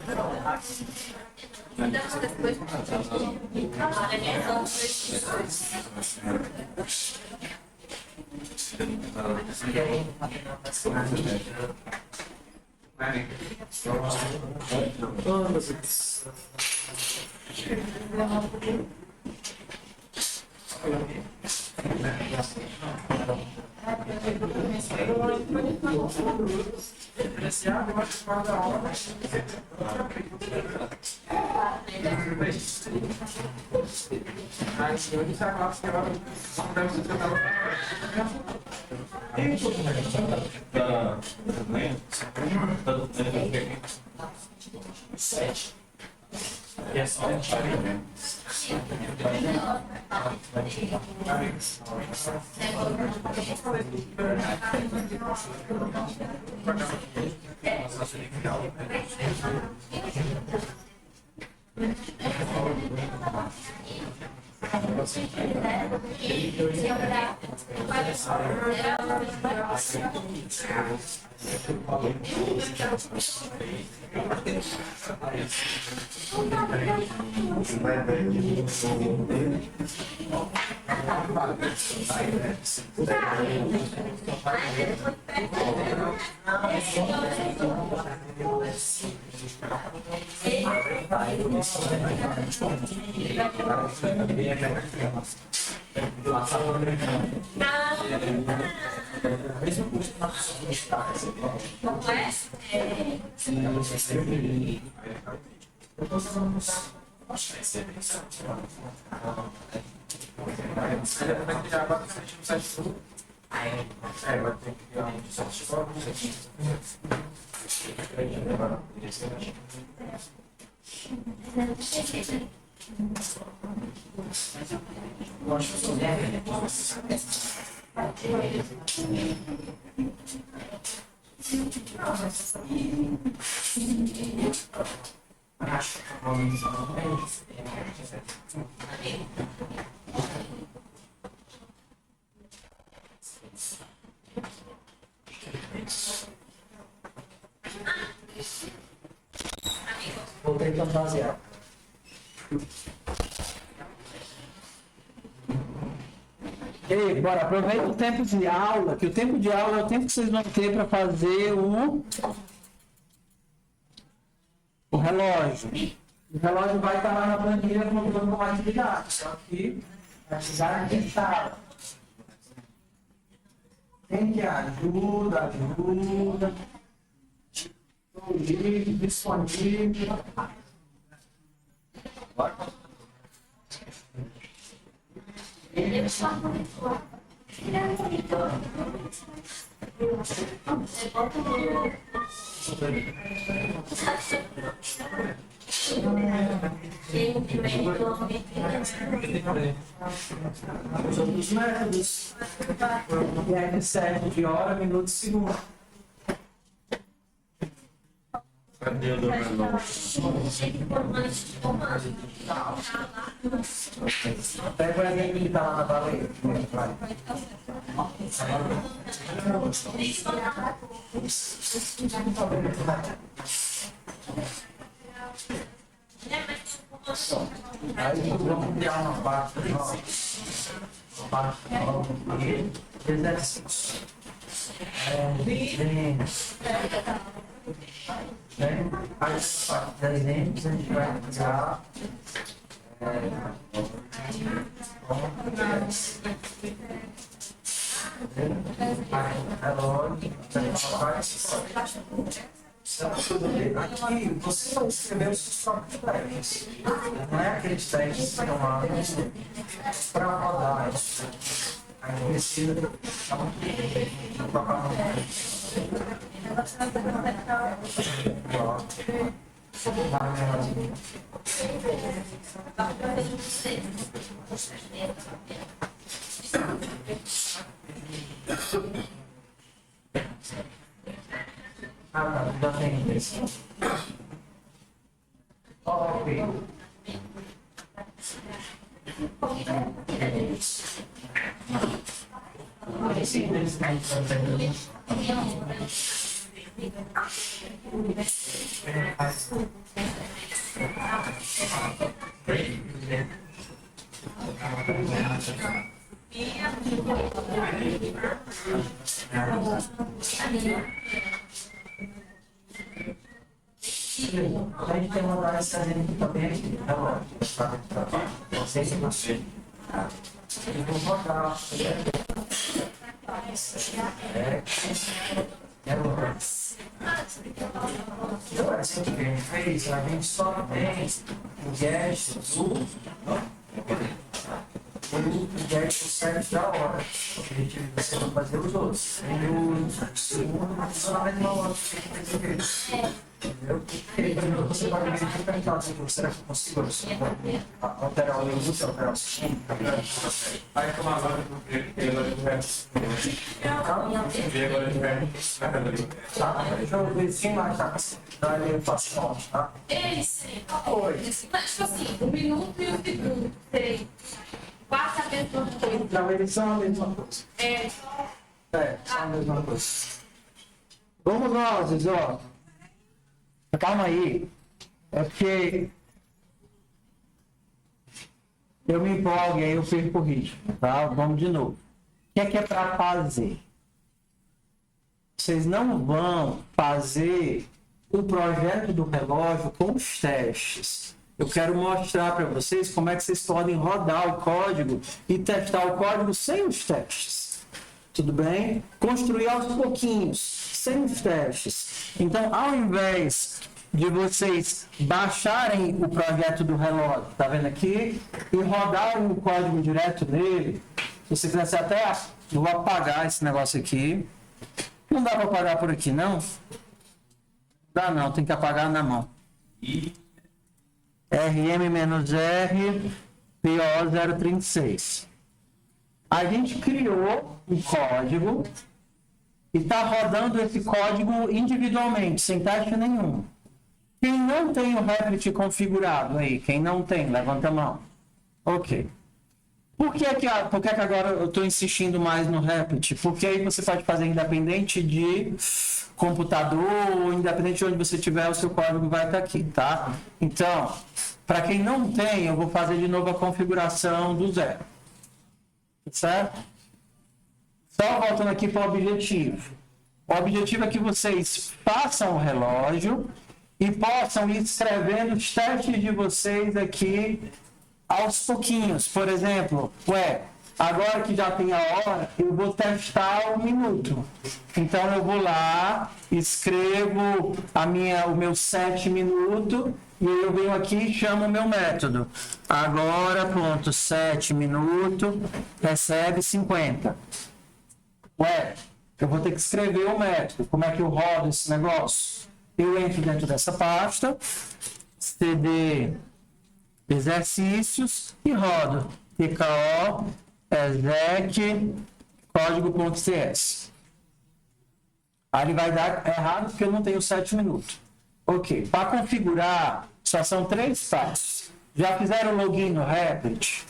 Voltei fantasiar. Ei, bora, aproveita o tempo de aula, que o tempo de aula é o tempo que vocês vão ter para fazer o relógio. O relógio vai estar lá na planilha contando com a atividade, só que a atividade tem que estar. Quem que ajuda. Estou livre, disponível. Os métodos. E aí serve de hora, minuto e segundo. Cadê o dominó? Pega o exemplo que está lá na baleia. Vai. Aí vamos criar uma parte nova. Exercício. Aí essa parte das dentes a gente vai usar aqui você vai escrever os seus próprios testes. Não é aqueles testes que estão lá para rodar isso. Aí precisa tocar já tem isso. Ok. A gente tem uma área aqui também, agora, não sei se você. Eu vou botar. Agora, assim que a gente fez, a gente só tem o gesto azul, o gesto 7 da hora. O objetivo é você não fazer os outros. E o segundo, na mesma hora que tem que fazer. Entendeu? Você vai me perguntar assim, será que eu consigo alterar o uso, alterar o sistema? Aí como agora eu agora de Deixa eu ver se mais tá com ele fácil, tá? Oi. Mas, tipo assim, o minuto e o segundo, sei. Quase a mesma coisa. Não, eles são a mesma coisa. É, São a mesma coisa. Vamos lá, Zizó. Ó. Calma aí. É porque eu me empolgo e aí eu perco o ritmo, tá? Vamos de novo. O que é para fazer? Vocês não vão fazer o projeto do relógio com os testes. Eu quero mostrar para vocês como é que vocês podem rodar o código e testar o código sem os testes. Tudo bem? Construir aos pouquinhos, sem os testes. Então, ao invés de vocês baixarem o projeto do relógio, tá vendo aqui? E rodarem o código direto nele, se você quisesse até, eu vou apagar esse negócio aqui. Não dá para apagar por aqui, não? Dá não, tem que apagar na mão. RM-R, PO 036. A gente criou um código e está rodando esse código individualmente, sem teste nenhum. Quem não tem o Replit configurado aí? Quem não tem, levanta a mão. Ok. Por que agora eu estou insistindo mais no Replit? Porque aí você pode fazer independente de computador, ou independente de onde você estiver, o seu código vai estar aqui, tá? Então, para quem não tem, eu vou fazer de novo a configuração do zero. Certo? Só voltando aqui para o objetivo. O objetivo é que vocês façam o relógio e possam ir escrevendo os testes de vocês aqui aos pouquinhos. Por exemplo, agora que já tem a hora, eu vou testar o minuto. Então eu vou lá, escrevo o meu 7 minutos e eu venho aqui e chamo o meu método. Agora, pronto, 7 minutos, recebe 50. Ué, eu vou ter que escrever o método. Como é que eu rodo esse negócio? Eu entro dentro dessa pasta, cd exercícios e rodo. tko exec código.cs. Aí ele vai dar errado porque eu não tenho 7 minutos. Ok, para configurar, só são 3 passos. Já fizeram login no Replit?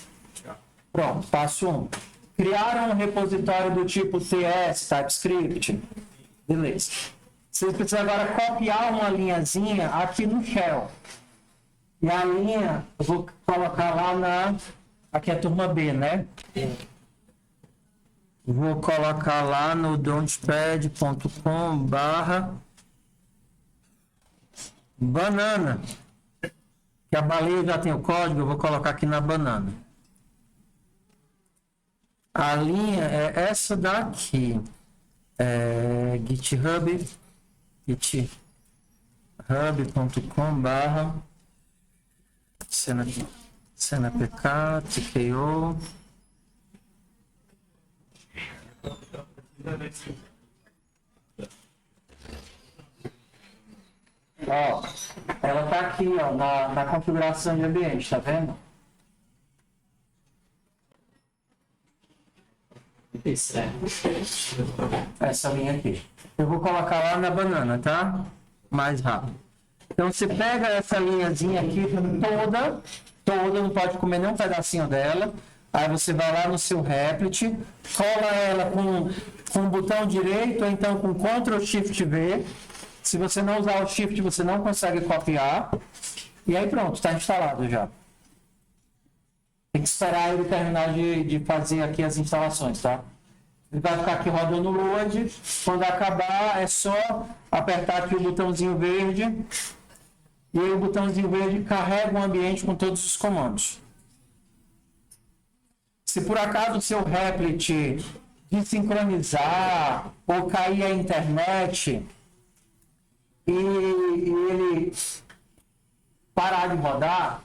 Pronto, passo 1. Criaram um repositório do tipo TS, TypeScript? Beleza. Vocês precisam agora copiar uma linhazinha aqui no Shell. E a linha, eu vou colocar lá na... Aqui é a turma B, né? Vou colocar lá no don'tpad.com/banana. Que a baleia já tem o código, eu vou colocar aqui na banana. A linha é essa daqui. github.com/cnapk tko. Ó, ela tá aqui, ó, na configuração de ambiente, tá vendo? Isso, é. Essa linha aqui. Eu vou colocar lá na banana, tá? Mais rápido. Então você pega essa linhazinha aqui toda, não pode comer nem um pedacinho dela. Aí você vai lá no seu Replit, cola ela com o botão direito, ou então com Ctrl Shift V. Se você não usar o Shift, você não consegue copiar. E aí pronto, está instalado já. Tem que esperar ele terminar de fazer aqui as instalações, tá? Ele vai ficar aqui rodando o load. Quando acabar, é só apertar aqui o botãozinho verde. E aí o botãozinho verde carrega o ambiente com todos os comandos. Se por acaso o seu Replit desincronizar ou cair a internet e ele parar de rodar,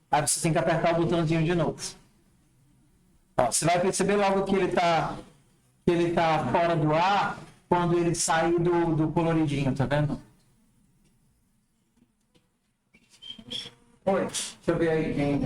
aí você tem que apertar o botãozinho de novo. Ó, você vai perceber logo que ele tá fora do ar quando ele sair do coloridinho, tá vendo? Oi, deixa eu ver aí quem...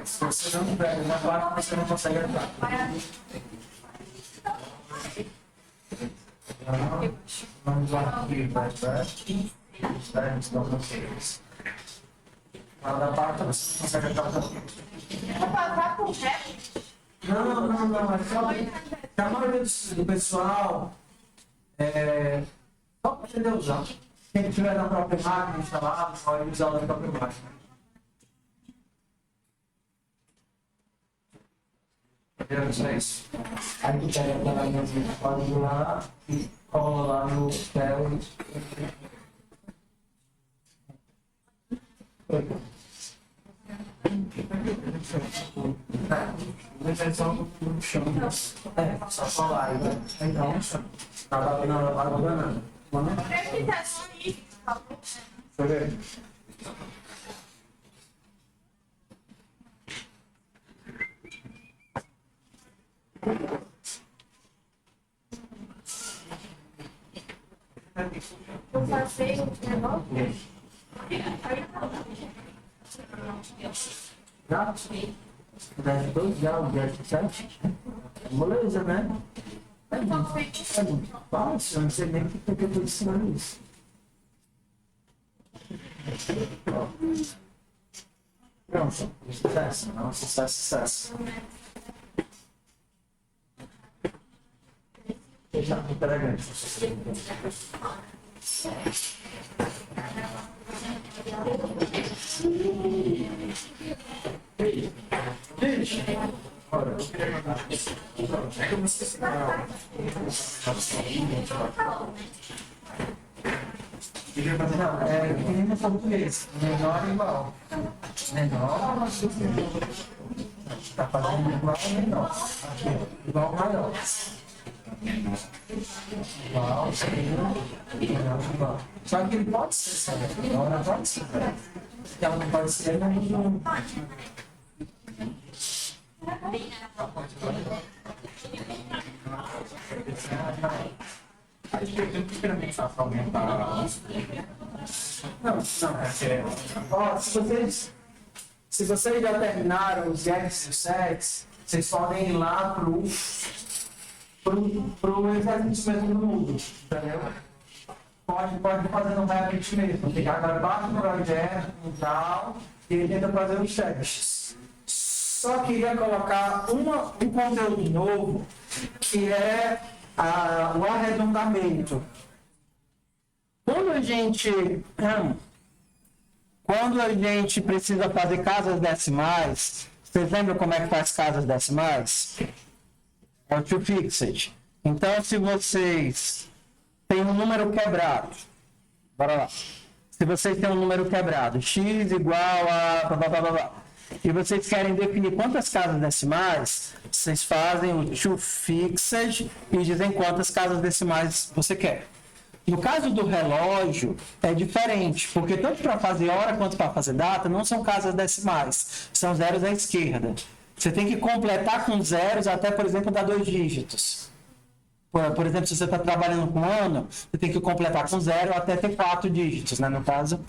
Se você não tiver uma parte, você não consegue entrar. Vamos lá aqui, vai. Da parte você não consegue entrar. Não. É só que a maioria do pessoal só para aprender a usar. Quem tiver na própria máquina instalada, pode usar na própria máquina. É isso. Aí tu pega aquela linhazinha de código lá e cola lá no Shell. Só colar aí, né? Então, tá na banana. Deixa eu ver. Eu passei o negócio. Já? 10 já, o 17. Moleza, né? É muito fácil, eu não sei nem porque eu estou ensinando isso. Pronto. Sucesso. Não, sucesso. Peraí. Não, é que nem no português. Menor igual. Menor. Está fazendo igual ou menor. Aqui, igual maior. Igual, igual. Só que ele pode ser certo. Ela não pode ser certo. Ela não pode ser, mas não. Aí tem que experimentar para aumentar. Não. Ó, se vocês já terminaram os gags e os sets, vocês podem ir lá pro exercício mesmo do mundo, entendeu? Pode fazer no Revit mesmo. Fica agora bate no projeto, no tal, e ele tenta fazer os testes. Só queria colocar um conteúdo novo, que é o arredondamento. Quando a gente precisa fazer casas decimais, vocês lembram como é que faz casas decimais? É o to fixed. Então, se vocês têm um número quebrado, bora lá. Se vocês têm um número quebrado, x igual a blá, blá, blá, blá, blá, e vocês querem definir quantas casas decimais, vocês fazem o to fixed e dizem quantas casas decimais você quer. No caso do relógio, é diferente, porque tanto para fazer hora quanto para fazer data, não são casas decimais, são zeros à esquerda. Você tem que completar com zeros até, por exemplo, dar 2 dígitos. Por exemplo, se você está trabalhando com ano, você tem que completar com 0 até ter 4 dígitos, né, no caso.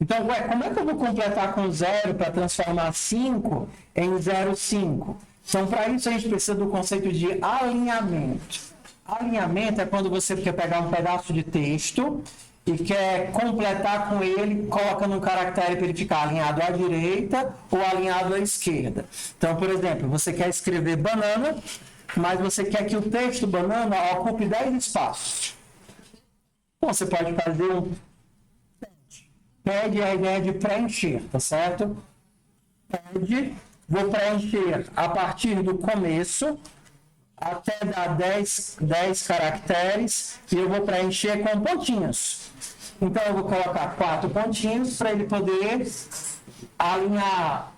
Então, como é que eu vou completar com 0 para transformar 5 em 0,5? Então, para isso, a gente precisa do conceito de alinhamento. Alinhamento é quando você quer pegar um pedaço de texto e quer completar com ele, coloca num caractere para ele ficar alinhado à direita ou alinhado à esquerda. Então, por exemplo, você quer escrever banana, mas você quer que o texto banana ocupe 10 espaços. Então, você pode fazer um pede a ideia de preencher, tá certo? Pede, vou preencher a partir do começo até dar 10 caracteres e eu vou preencher com pontinhos. Então, eu vou colocar 4 pontinhos para ele poder alinhar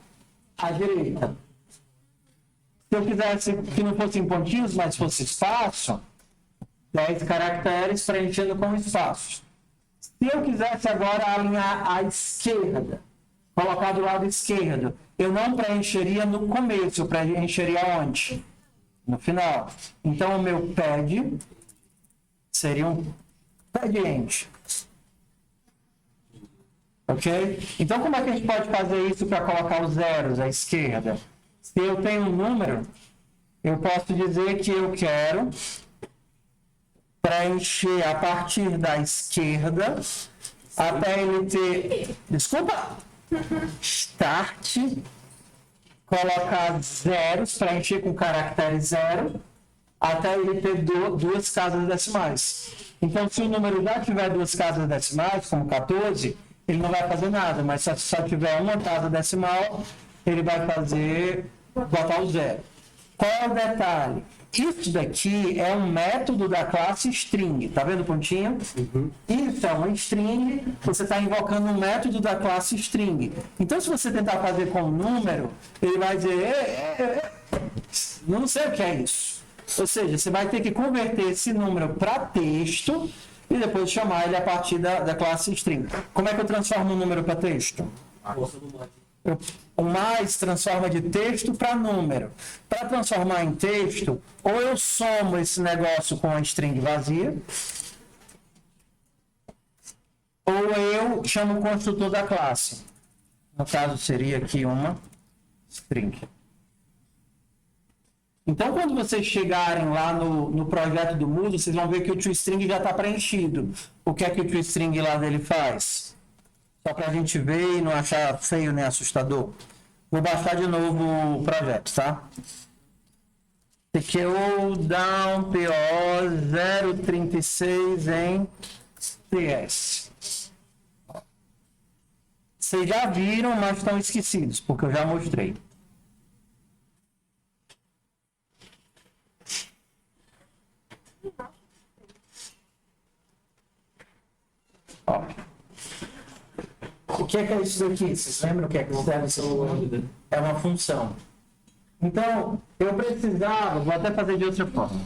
à direita. Se eu quisesse que não fossem pontinhos, mas fosse espaço, 10 caracteres preenchendo com espaço. Se eu quisesse agora alinhar à esquerda, colocar do lado esquerdo, eu não preencheria no começo, eu preencheria onde? No final. Então, o meu pad seria um pad-end. Ok? Então, como é que a gente pode fazer isso para colocar os zeros à esquerda? Se eu tenho um número, eu posso dizer que eu quero preencher a partir da esquerda até ele ter... Desculpa! Start. Colocar zeros, preencher com caractere 0, até ele ter 2 casas decimais. Então, se o número já tiver 2 casas decimais, como 14, ele não vai fazer nada, mas se só tiver uma casa decimal, ele vai botar o 0. Qual é o detalhe? Isso daqui é um método da classe string, tá vendo o pontinho? Isso é um string, você está invocando um método da classe string. Então, se você tentar fazer com um número, ele vai dizer, não sei o que é isso. Ou seja, você vai ter que converter esse número para texto e depois chamar ele a partir da classe string. Como é que eu transformo um número para texto? O mais transforma de texto para número. Para transformar em texto, ou eu somo esse negócio com a string vazia, ou eu chamo o construtor da classe. No caso, seria aqui uma string. Então, quando vocês chegarem lá no projeto do Moodle, vocês vão ver que o toString já está preenchido. O que é que o toString lá dele faz? Só para a gente ver e não achar feio nem assustador. Vou baixar de novo o projeto, tá? TQO down PO 036 em CS. Vocês já viram, mas estão esquecidos, porque eu já mostrei. Ó. O que é isso daqui? Vocês lembram o que é que serve esse nome? É uma função. Então, eu precisava, vou até fazer de outra forma.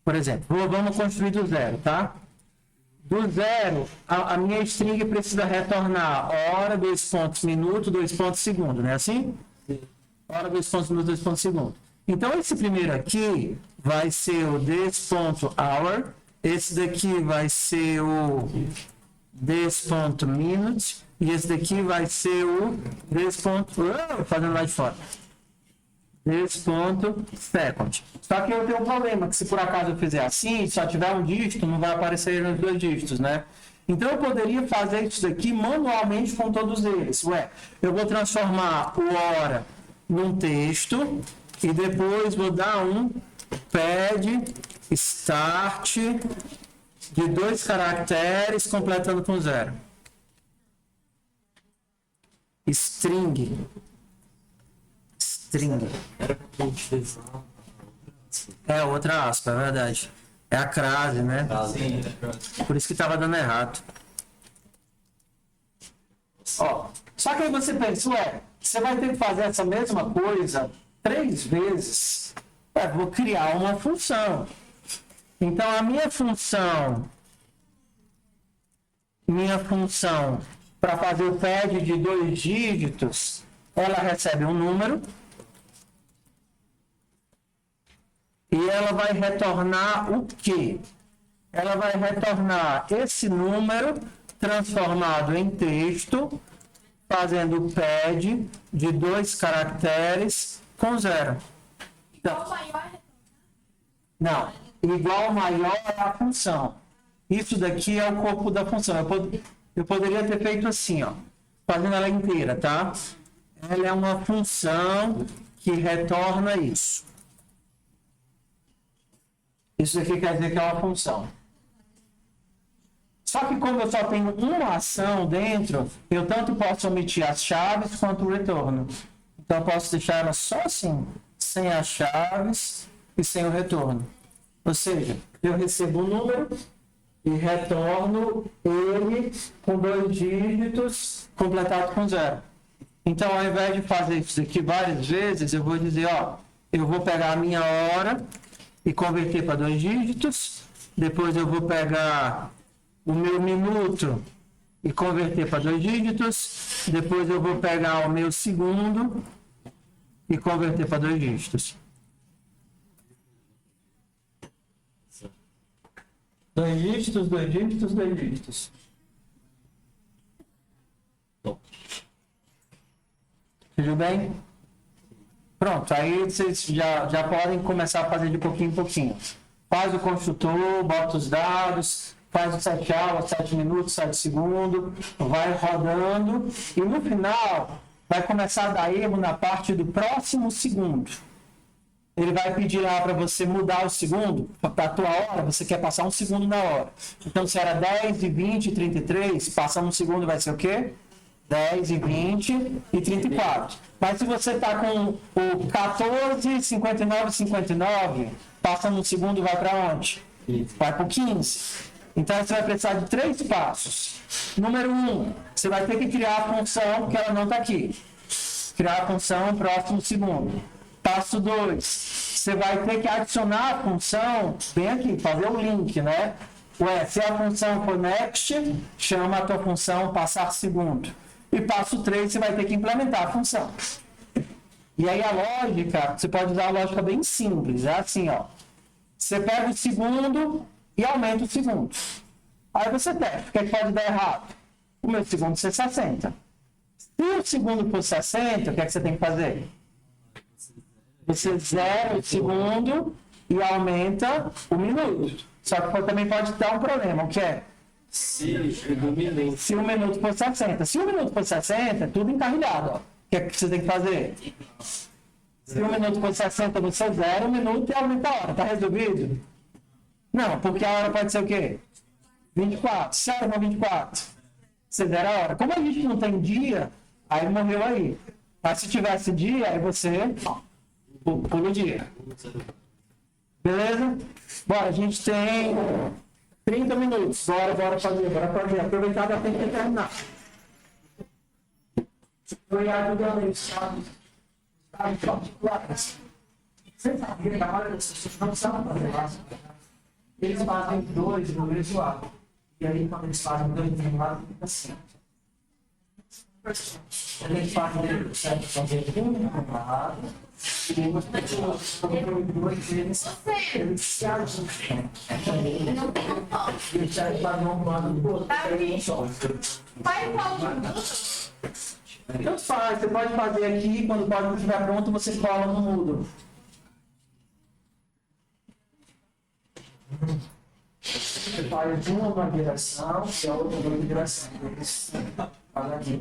Por exemplo, vamos construir do zero, tá? Do zero, a minha string precisa retornar hora, 2 pontos minuto, 2 pontos segundo, não é assim? Hora, 2 pontos minuto, 2 pontos segundo. Então, esse primeiro aqui vai ser o this.hour, esse daqui vai ser o this.minute, e esse daqui vai ser o fazendo lá de fora. This.second. Só que eu tenho um problema, que se por acaso eu fizer assim, só tiver um dígito, não vai aparecer os 2 dígitos, né? Então eu poderia fazer isso daqui manualmente com todos eles. Eu vou transformar o hora num texto e depois vou dar um pad start de 2 caracteres completando com 0. String. É outra aspa, é verdade. É a crase, né? Por isso que estava dando errado. Ó, só que aí você pensa, você vai ter que fazer essa mesma coisa 3 vezes. Vou criar uma função. Então a minha função para fazer o pad de 2 dígitos, ela recebe um número e ela vai retornar o quê? Ela vai retornar esse número transformado em texto, fazendo o pad de 2 caracteres com 0. Então, não, igual maior é a função. Isso daqui é o corpo da função. Eu poderia ter feito assim, ó, fazendo ela inteira, tá? Ela é uma função que retorna isso. Isso aqui quer dizer que é uma função. Só que como eu só tenho uma ação dentro, eu tanto posso omitir as chaves quanto o retorno. Então eu posso deixar ela só assim, sem as chaves e sem o retorno. Ou seja, eu recebo um número e retorno ele com 2 dígitos completado com 0. Então, ao invés de fazer isso aqui várias vezes, eu vou dizer, eu vou pegar a minha hora e converter para 2 dígitos. Depois eu vou pegar o meu minuto e converter para 2 dígitos. Depois eu vou pegar o meu segundo e converter para 2 dígitos. 2 dígitos, 2 dígitos, 2 dígitos. Tudo bem? Pronto, aí vocês já podem começar a fazer de pouquinho em pouquinho. Faz o construtor, bota os dados, faz o 7 horas, 7 minutos, 7 segundos, vai rodando e no final vai começar a dar erro na parte do próximo segundo. Ele vai pedir lá para você mudar o segundo, para a tua hora, você quer passar 1 segundo na hora. Então, se era 10 e 20 e 33, passar 1 segundo vai ser o quê? 10 e 20 e 34. Mas se você está com o 14, 59, 59, passa 1 segundo vai para onde? Vai para o 15. Então, você vai precisar de 3 passos. Número 1, você vai ter que criar a função, porque ela não está aqui. Criar a função próximo segundo. Passo 2, você vai ter que adicionar a função, bem aqui, fazer o link, né? Se a função for next, chama a tua função passar segundo. E passo 3, você vai ter que implementar a função. E aí a lógica, você pode usar a lógica bem simples, é assim, ó. Você pega o segundo e aumenta o segundo. Aí você testa, o que é que pode dar errado? O meu segundo ser 60. Se o segundo for 60, o que é que você tem que fazer? Você zera o segundo e aumenta o minuto. Só que também pode dar um problema, o que é? Se do minuto. Se 1 minuto for 60. Se 1 minuto for 60, é tudo encarrilhado. Ó. O que é que você tem que fazer? Se 1 minuto for 60, você zera 1 minuto e aumenta a hora. Tá resolvido? Não, porque a hora pode ser o quê? 24. Se a hora for 24, você zera a hora. Como a gente não tem dia, aí morreu aí. Mas se tivesse dia, aí você pula o dia. Beleza? Bora, a gente tem 30 minutos. Bora fazer. Aproveitar da tempo de terminar. Obrigado, galera. Você sabe que a maioria das pessoas não sabem fazer laço. Eles fazem 2 no mesmo lado. E aí, quando eles fazem 2 no mesmo lado, fica assim. Eles fazem certo fazer 1 no lado. E aí, você tem 2 vezes. Eles se ajustam. Eles já fazem um lado do outro. Vai qual minuto? Então faz, você pode fazer aqui, quando o código estiver pronto, você cola no Moodle. Você faz uma na direção e a outra na direção. Faz aqui.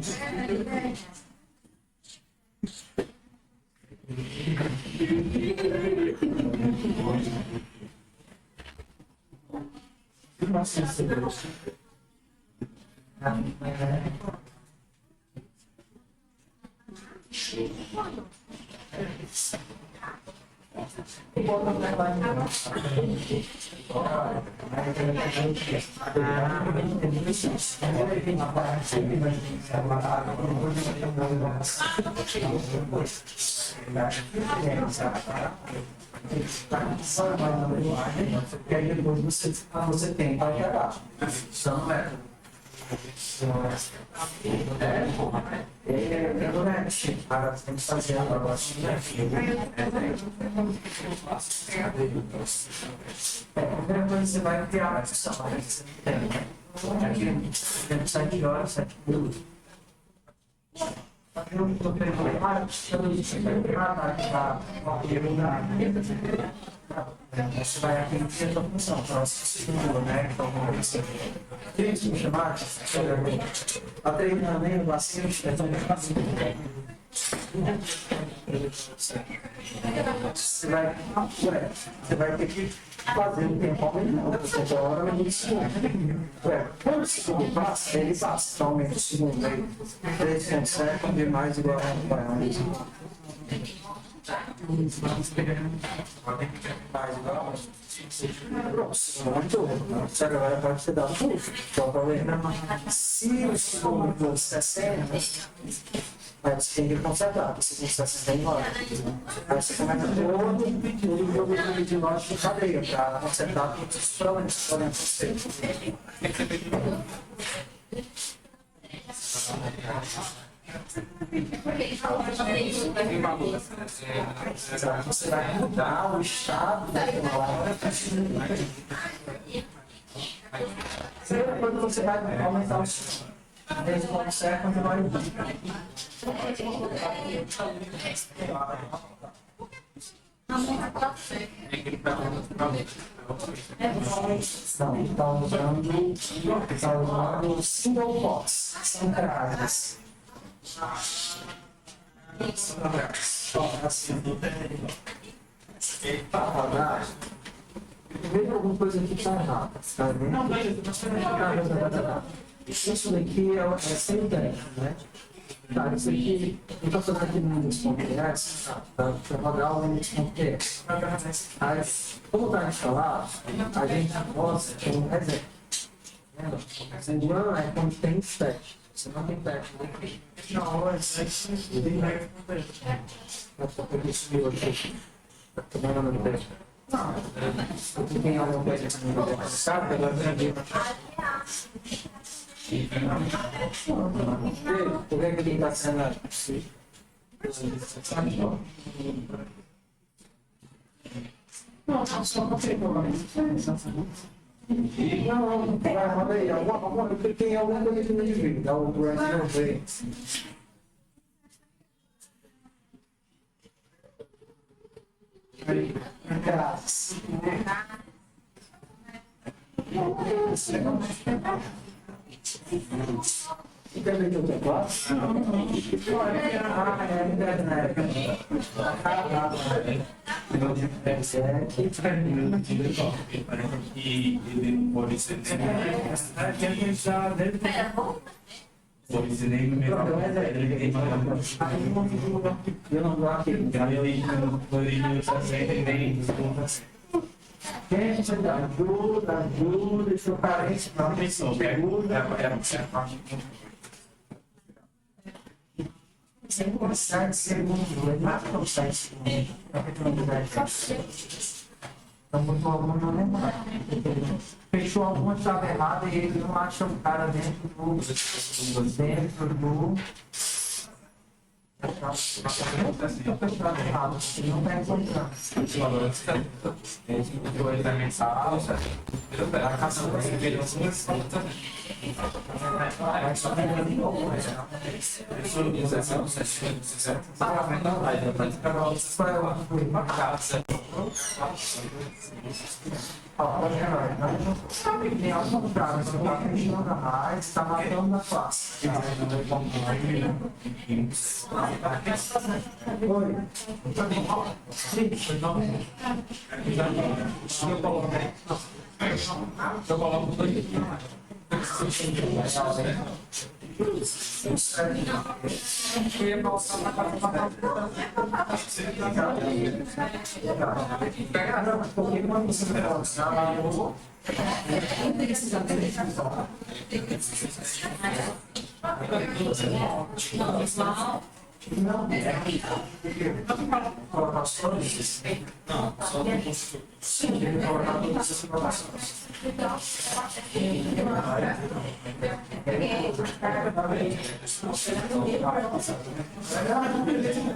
E aí depois você tem para gerar. Então é. Agora você tem que fazer agora assim, né? Primeira coisa você vai criar uma discussão, mas você não tem, né? Aqui, dentro de 7 horas, 7 minutos. Eu estou preparado, você vai aqui no dia da função, próximo, né? Então, vamos ver se isso me chamar, a treinamento, assim, você vai ter que fazer um tempo aumentado, você hora no segundo. Quando o segundo passa, ele passa, então aumenta o segundo aí. 3,7 e mais igual a 1. Pronto, você agora pode ser dado tudo. Qual o problema? Se o segundo for 60, aí você tem que consertar, você tem que 60 embora. Aí você começa todo o jogo de nós de cadeia para consertar todos os problemas que podem acontecer. Você vai mudar o estado da palavra. Quando você vai aumentar o som, desde quando você vai continuar em Está usando single box, são cargas. Veja alguma coisa aqui que está errada. Isso daqui é sem tempo, né? Tá, isso aqui, eu estou fazendo aqui no Linux.ts, para rodar o Linux.ts. Mas, como está instalado, a gente gosta de um reset. Run é quando tem teste. Você não tem teste, né? Na hora, eu só peguei subiu aqui. Estou mandando no teste. Não, tem alguma coisa que não vai passar, agora eu entendi. Por que ele está sendo assim? Não, só não tem problema. Não, roda aí. Eu cliquei em alguma coisa que não devia. Dá o Brand não veio. Graças. E também tem outra classe? E ele pode ser pode ser nem melhor. Eu não gosto aqui. Gente, ajuda, deixa eu parente, não me Sem consegue segundo, ele não consegue segundo. Então, botou alguma não lembrar. Fechou alguma chave errada e ele não acha o cara dentro do. Não vai encontrar. Está matando na classe. Oi. Eu coloco dois. Não, colocações? Não, só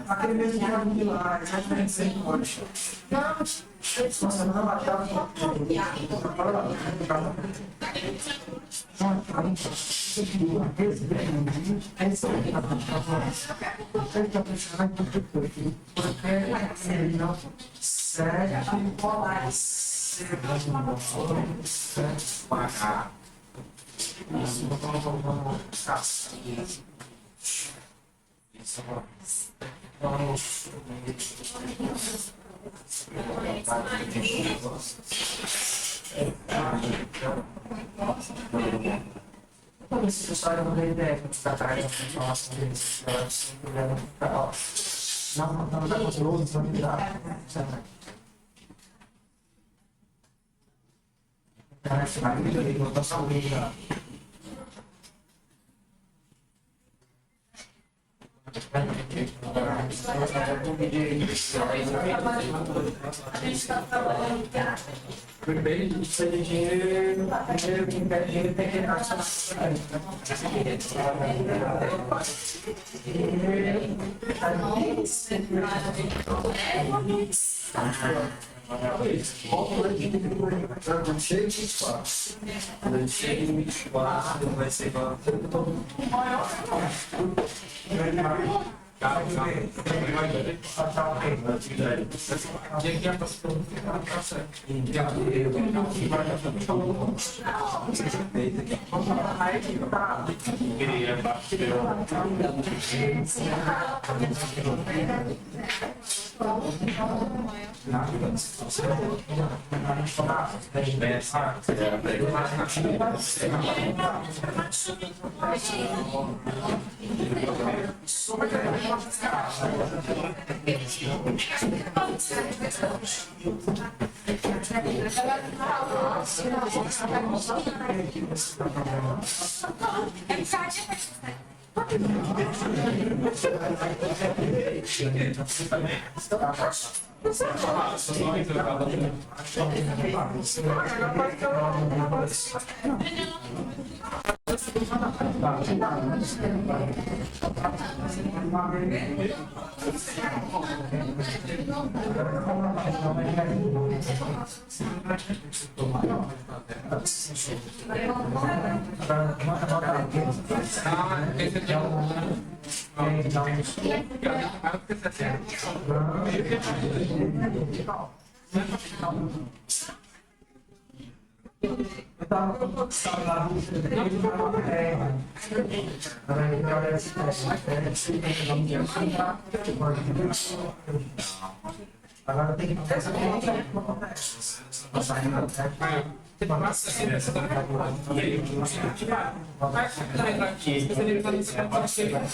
aquele mesmo caminho de lá, exatamente sem hoje. Nossa, não batava. Esse pessoal não tem ideia que está atrás da nossa não dá gostoso, não me dá. Parece mais muito bem, não está salvando. Primeiro, precisa de dinheiro, primeiro quem quer dinheiro tem que dar quando chega em 24, quando chega em 24, vai ser Agora tem que começar Só para você vai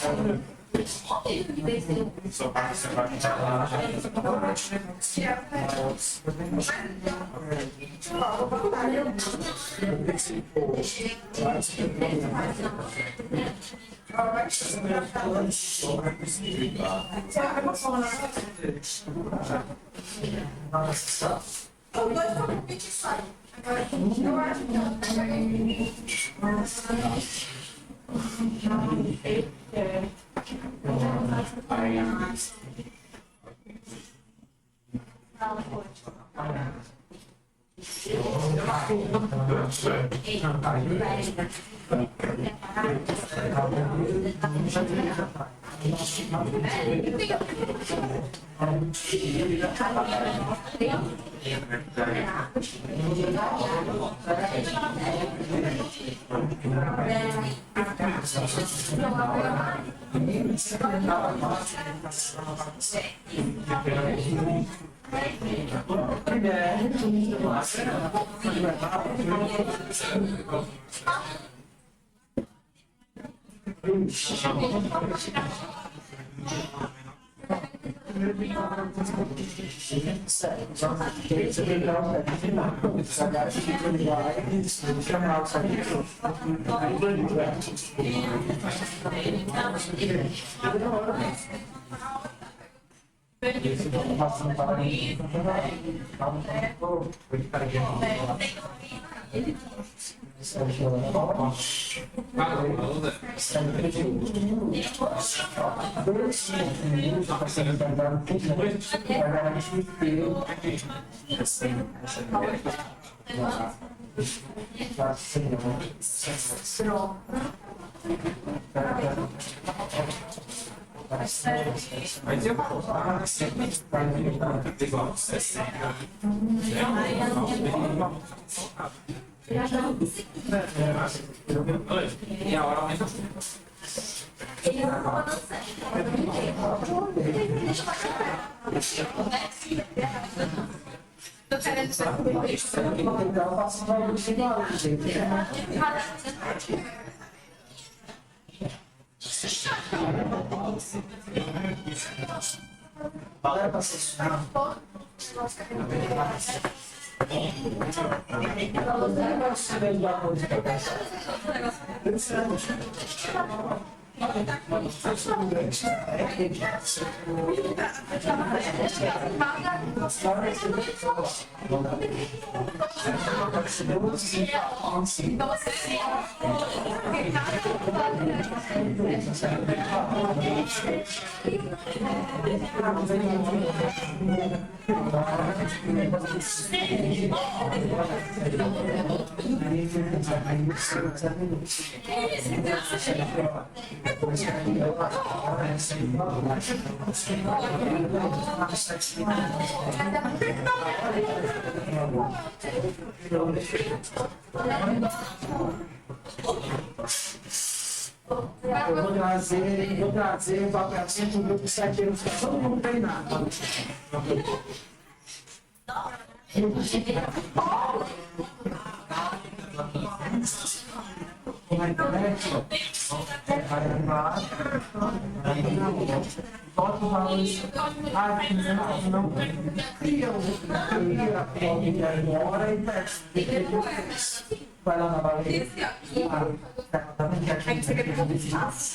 e a hora aumenta. Eu vou trazer o papelzinho do grupo 7 anos para todo mundo treinar. Na internet, bota os valores. Não cria alguém agora e vai lá na baleia.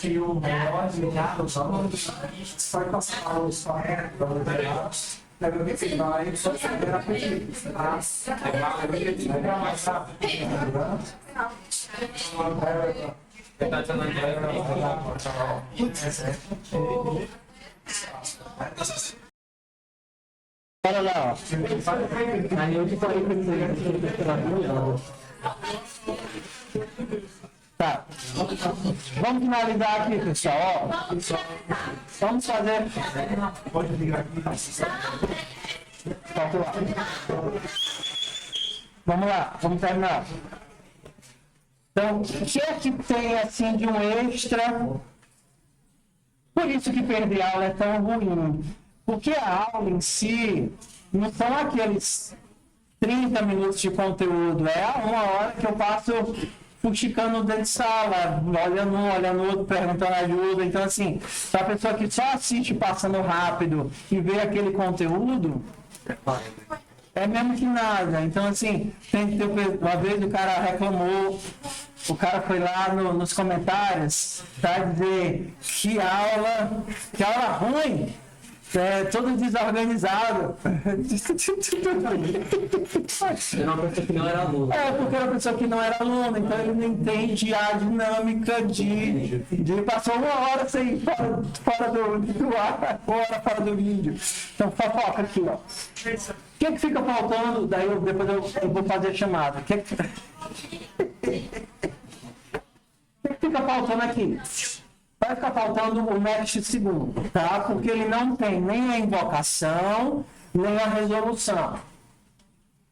Cria um relógio ligado aos valores. Você pode passar valores corretos. Pega o que vai, só espera a pedir. Vai mais rápido. Olha lá, ó. Aí eu te falei que tá. Vamos finalizar aqui, pessoal. Ó. Vamos fazer. Pode ligar aqui. Vamos lá, vamos terminar. Então, o que é que tem assim de um extra? Por isso que perder aula é tão ruim. Porque a aula em si não são aqueles 30 minutos de conteúdo, é uma hora que eu passo fuxicando dentro de sala, olhando um, olhando outro, perguntando ajuda. Então, assim, para a pessoa que só assiste passando rápido e vê aquele conteúdo, é mesmo que nada. Então, assim, tem que ter, uma vez o cara reclamou, o cara foi lá nos comentários para dizer que aula ruim. Todo desorganizado. Era uma pessoa que não era aluno. Porque era uma pessoa que não era aluno, então ele não entende a dinâmica de passou uma hora sem fora do ar, uma hora fora do vídeo. Então fofoca aqui, ó. O que fica faltando? Daí depois eu vou fazer a chamada. O que fica faltando aqui? Vai ficar faltando o next segundo, tá? Porque ele não tem nem a invocação, nem a resolução.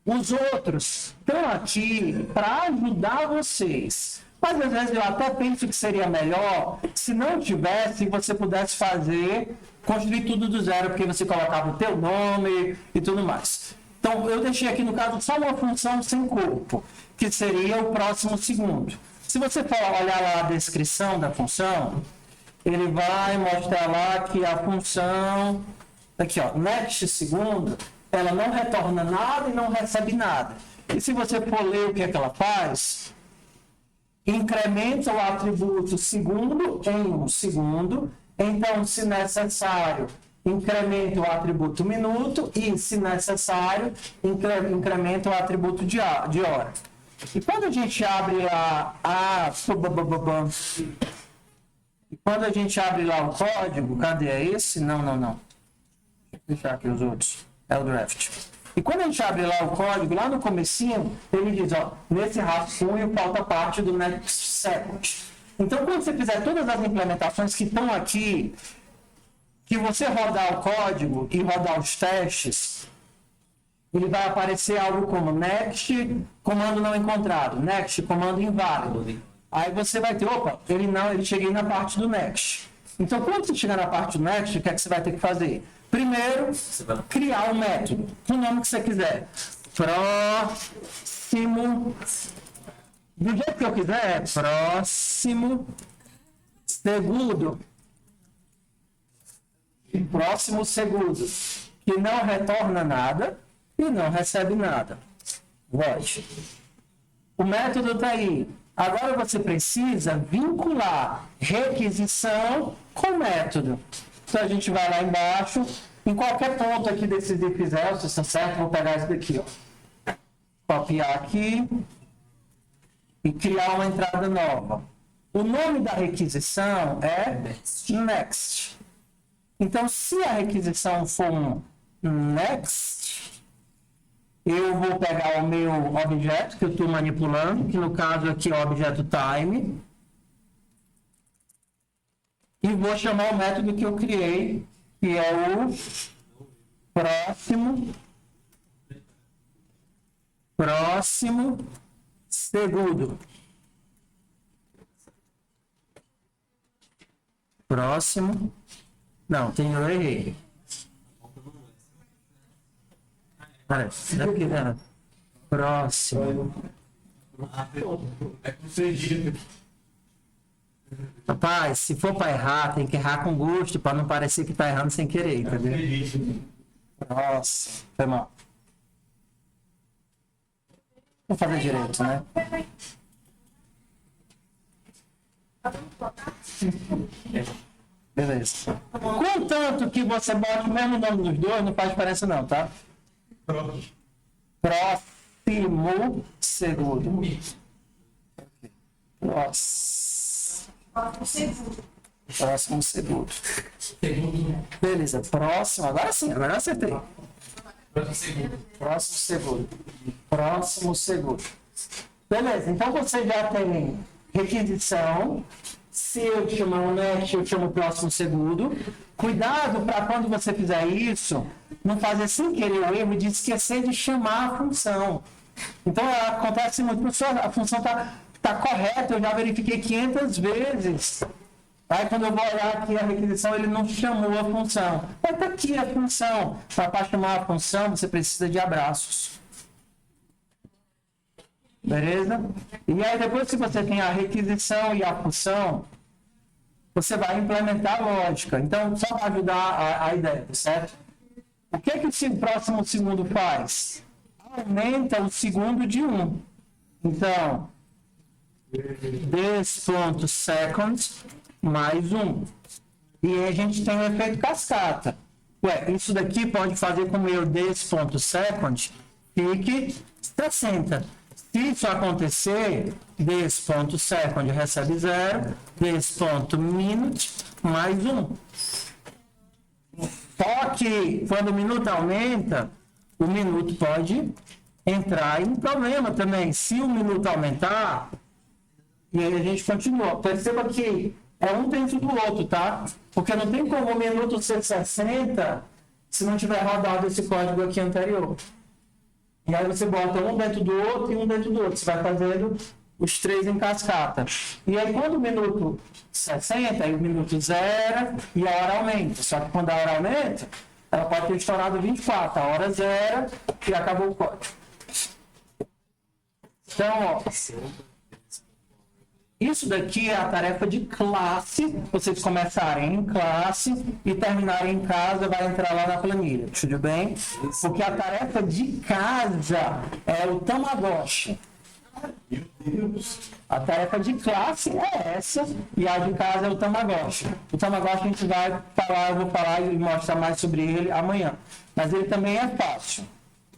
Os outros estão aqui para ajudar vocês. Mas às vezes eu até penso que seria melhor se não tivesse, você pudesse construir tudo do zero, porque você colocava o teu nome e tudo mais. Então eu deixei aqui no caso só uma função sem corpo, que seria o próximo segundo. Se você for olhar lá a descrição da função, ele vai mostrar lá que a função, aqui ó, next segundo, ela não retorna nada e não recebe nada. E se você for ler o que é que ela faz, incrementa o atributo segundo em um segundo, então se necessário, incrementa o atributo minuto e se necessário, incrementa o atributo de hora. E quando a gente abre lá o código, cadê? É esse? Não. Vou deixar aqui os outros. É o draft. E quando a gente abre lá o código, lá no comecinho, ele diz, ó, nesse rascunho falta parte do next second. Então, quando você fizer todas as implementações que estão aqui, que você rodar o código e rodar os testes, ele vai aparecer algo como next, comando não encontrado, next, comando inválido. Aí você vai ter, ele cheguei na parte do next. Então, quando você chegar na parte do next, o que é que você vai ter que fazer? Primeiro, criar um método, o nome que você quiser. Próximo, do jeito que eu quiser, próximo segundo. Próximo segundo, que não retorna nada e não recebe nada. Void. O método está aí. Agora você precisa vincular requisição com método. Então a gente vai lá embaixo, em qualquer ponto aqui desses if else, se está certo, vou pegar esse daqui, ó. Copiar aqui e criar uma entrada nova. O nome da requisição é next. Então, se a requisição for um next, eu vou pegar o meu objeto que eu estou manipulando, que no caso aqui é o objeto time, e vou chamar o método que eu criei, que é o próximo segundo. Próximo. Não, eu errei. Parece. Daqui, né? Próximo. Rapaz, se for para errar, tem que errar com gosto, para não parecer que tá errando sem querer, entendeu? Nossa, foi mal. Vou fazer direito, né? Beleza. Contanto que você bote o mesmo nome dos dois, não faz diferença não, tá? Próximo segundo. Próximo segundo. Beleza, próximo. Agora sim, agora eu acertei. Próximo segundo. Beleza, então você já tem requisição. Se eu chamar um next, eu chamo o próximo segundo. Cuidado para quando você fizer isso, não fazer sem querer o erro de esquecer de chamar a função. Então acontece muito, a função está está correto, eu já verifiquei 500 vezes. Aí quando eu vou olhar aqui a requisição, ele não chamou a função. Mas está aqui a função. Para chamar a função, você precisa de abraços. Beleza? E aí depois que você tem a requisição e a função, você vai implementar a lógica. Então, só para ajudar a ideia, certo? O que o próximo segundo faz? Aumenta o segundo de 1. Então, this.second mais 1. E aí a gente tem o efeito cascata. Ué, isso daqui pode fazer com que o this.second fique 60. Se isso acontecer, this.second recebe 0, this.minute mais 1. Só que quando o minuto aumenta, o minuto pode entrar em problema também. Se o minuto aumentar, e aí a gente continua. Perceba que é um dentro do outro, tá? Porque não tem como o minuto ser 60 se não tiver rodado esse código aqui anterior. E aí você bota um dentro do outro e um dentro do outro. Você vai fazendo os 3 em cascata. E aí quando o minuto 60, aí o minuto zera e a hora aumenta. Só que quando a hora aumenta, ela pode ter estourado 24. A hora zera e acabou o código. Então, ó, isso daqui é a tarefa de classe. Vocês começarem em classe e terminarem em casa, vai entrar lá na planilha. Tudo bem? Porque a tarefa de casa é o Tamagotchi. A tarefa de classe é essa e a de casa é o Tamagotchi. O Tamagotchi a gente vai falar, eu vou falar e mostrar mais sobre ele amanhã. Mas ele também é fácil.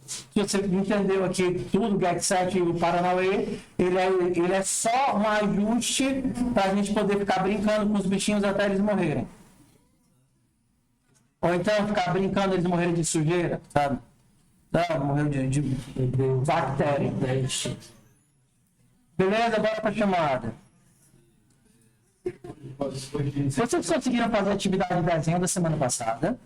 Se você entendeu aqui tudo, o GetSet e o Paranauê, ele é só um ajuste para a gente poder ficar brincando com os bichinhos até eles morrerem. Ou então ficar brincando eles morrerem de sujeira, sabe? Não, morreu de bactéria. Beleza? Bora para a chamada. Vocês conseguiram fazer a atividade de desenho da semana passada?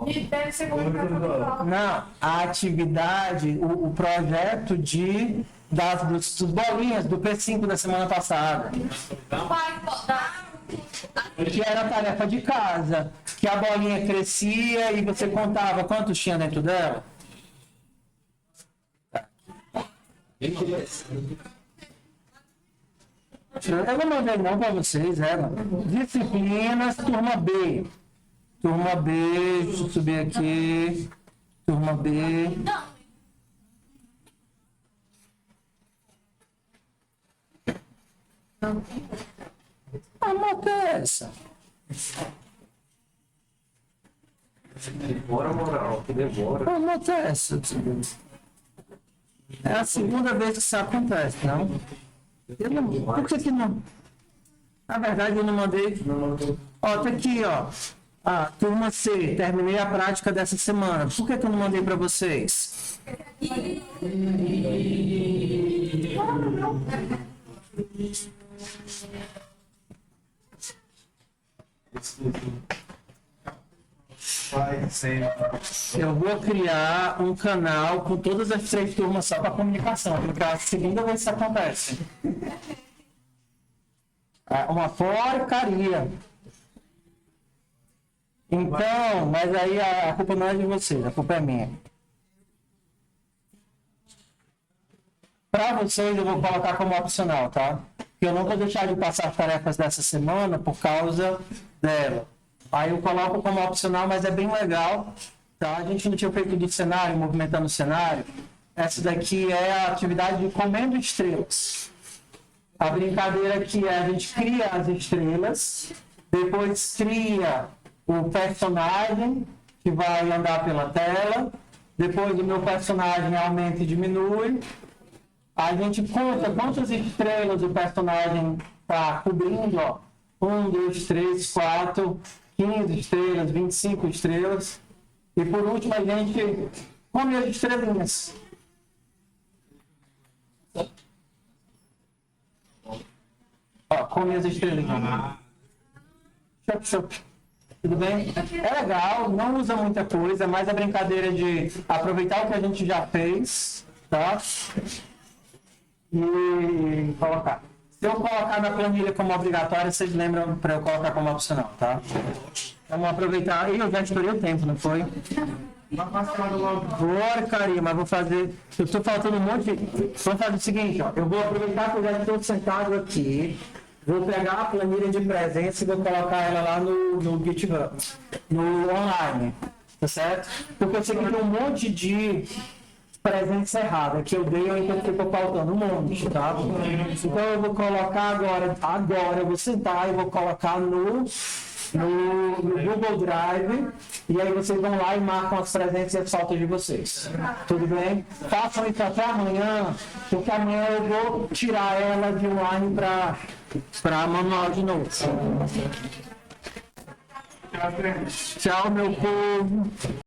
E deve ser colocado. Não, a atividade, o projeto dos bolinhas do P5 da semana passada. Vai botar. Que era a tarefa de casa. Que a bolinha crescia e você contava quantos tinha dentro dela. Eu não mandei não para vocês, disciplinas, turma B. Turma B, deixa eu subir aqui. Turma B. A nota é essa. Demora moral, que demora. A nota é essa. É a segunda vez que isso acontece, não? Por que não? Na verdade, eu não mandei. Ó, tá aqui, ó. Ah, turma C, terminei a prática dessa semana. Por que eu não mandei para vocês? Eu vou criar um canal com todas as 3 turmas só para comunicação, porque é a segunda vez que isso acontece. É uma porcaria. Então, mas aí a culpa não é de vocês, a culpa é minha. Para vocês eu vou colocar como opcional, tá? Eu não vou deixar de passar as tarefas dessa semana por causa dela. Aí eu coloco como opcional, mas é bem legal, tá? A gente não tinha feito do cenário, movimentando o cenário. Essa daqui é a atividade de comendo estrelas. A brincadeira que é a gente cria as estrelas, depois cria o personagem que vai andar pela tela, depois o meu personagem aumenta e diminui, a gente conta quantas estrelas o personagem está cobrindo, ó. 1, 2, 3, 4, 15 estrelas, 25 estrelas, e por último a gente come as estrelinhas. Ó, come as estrelinhas. Chup, chup. Tudo bem? É legal, não usa muita coisa, mas a brincadeira de aproveitar o que a gente já fez, tá? e colocar. Se eu colocar na planilha como obrigatório, vocês lembram para eu colocar como opcional, tá? Vamos aproveitar. Eu já estourei o tempo, não foi? Porcaria, mas vou fazer. Eu estou faltando um monte de. Vamos fazer o seguinte, ó. Eu vou aproveitar que eu já estou sentado aqui. Vou pegar a planilha de presença e vou colocar ela lá no GitHub, no online, tá certo? Porque eu sei que tem um monte de presença errada que eu dei ou então ficou faltando um monte, tá? Então eu vou colocar agora eu vou sentar e vou colocar no Google Drive e aí vocês vão lá e marcam as presenças e as faltas de vocês. Tudo bem? Façam isso até amanhã, porque amanhã eu vou tirar ela de online para manual de novo. Tchau, meu povo.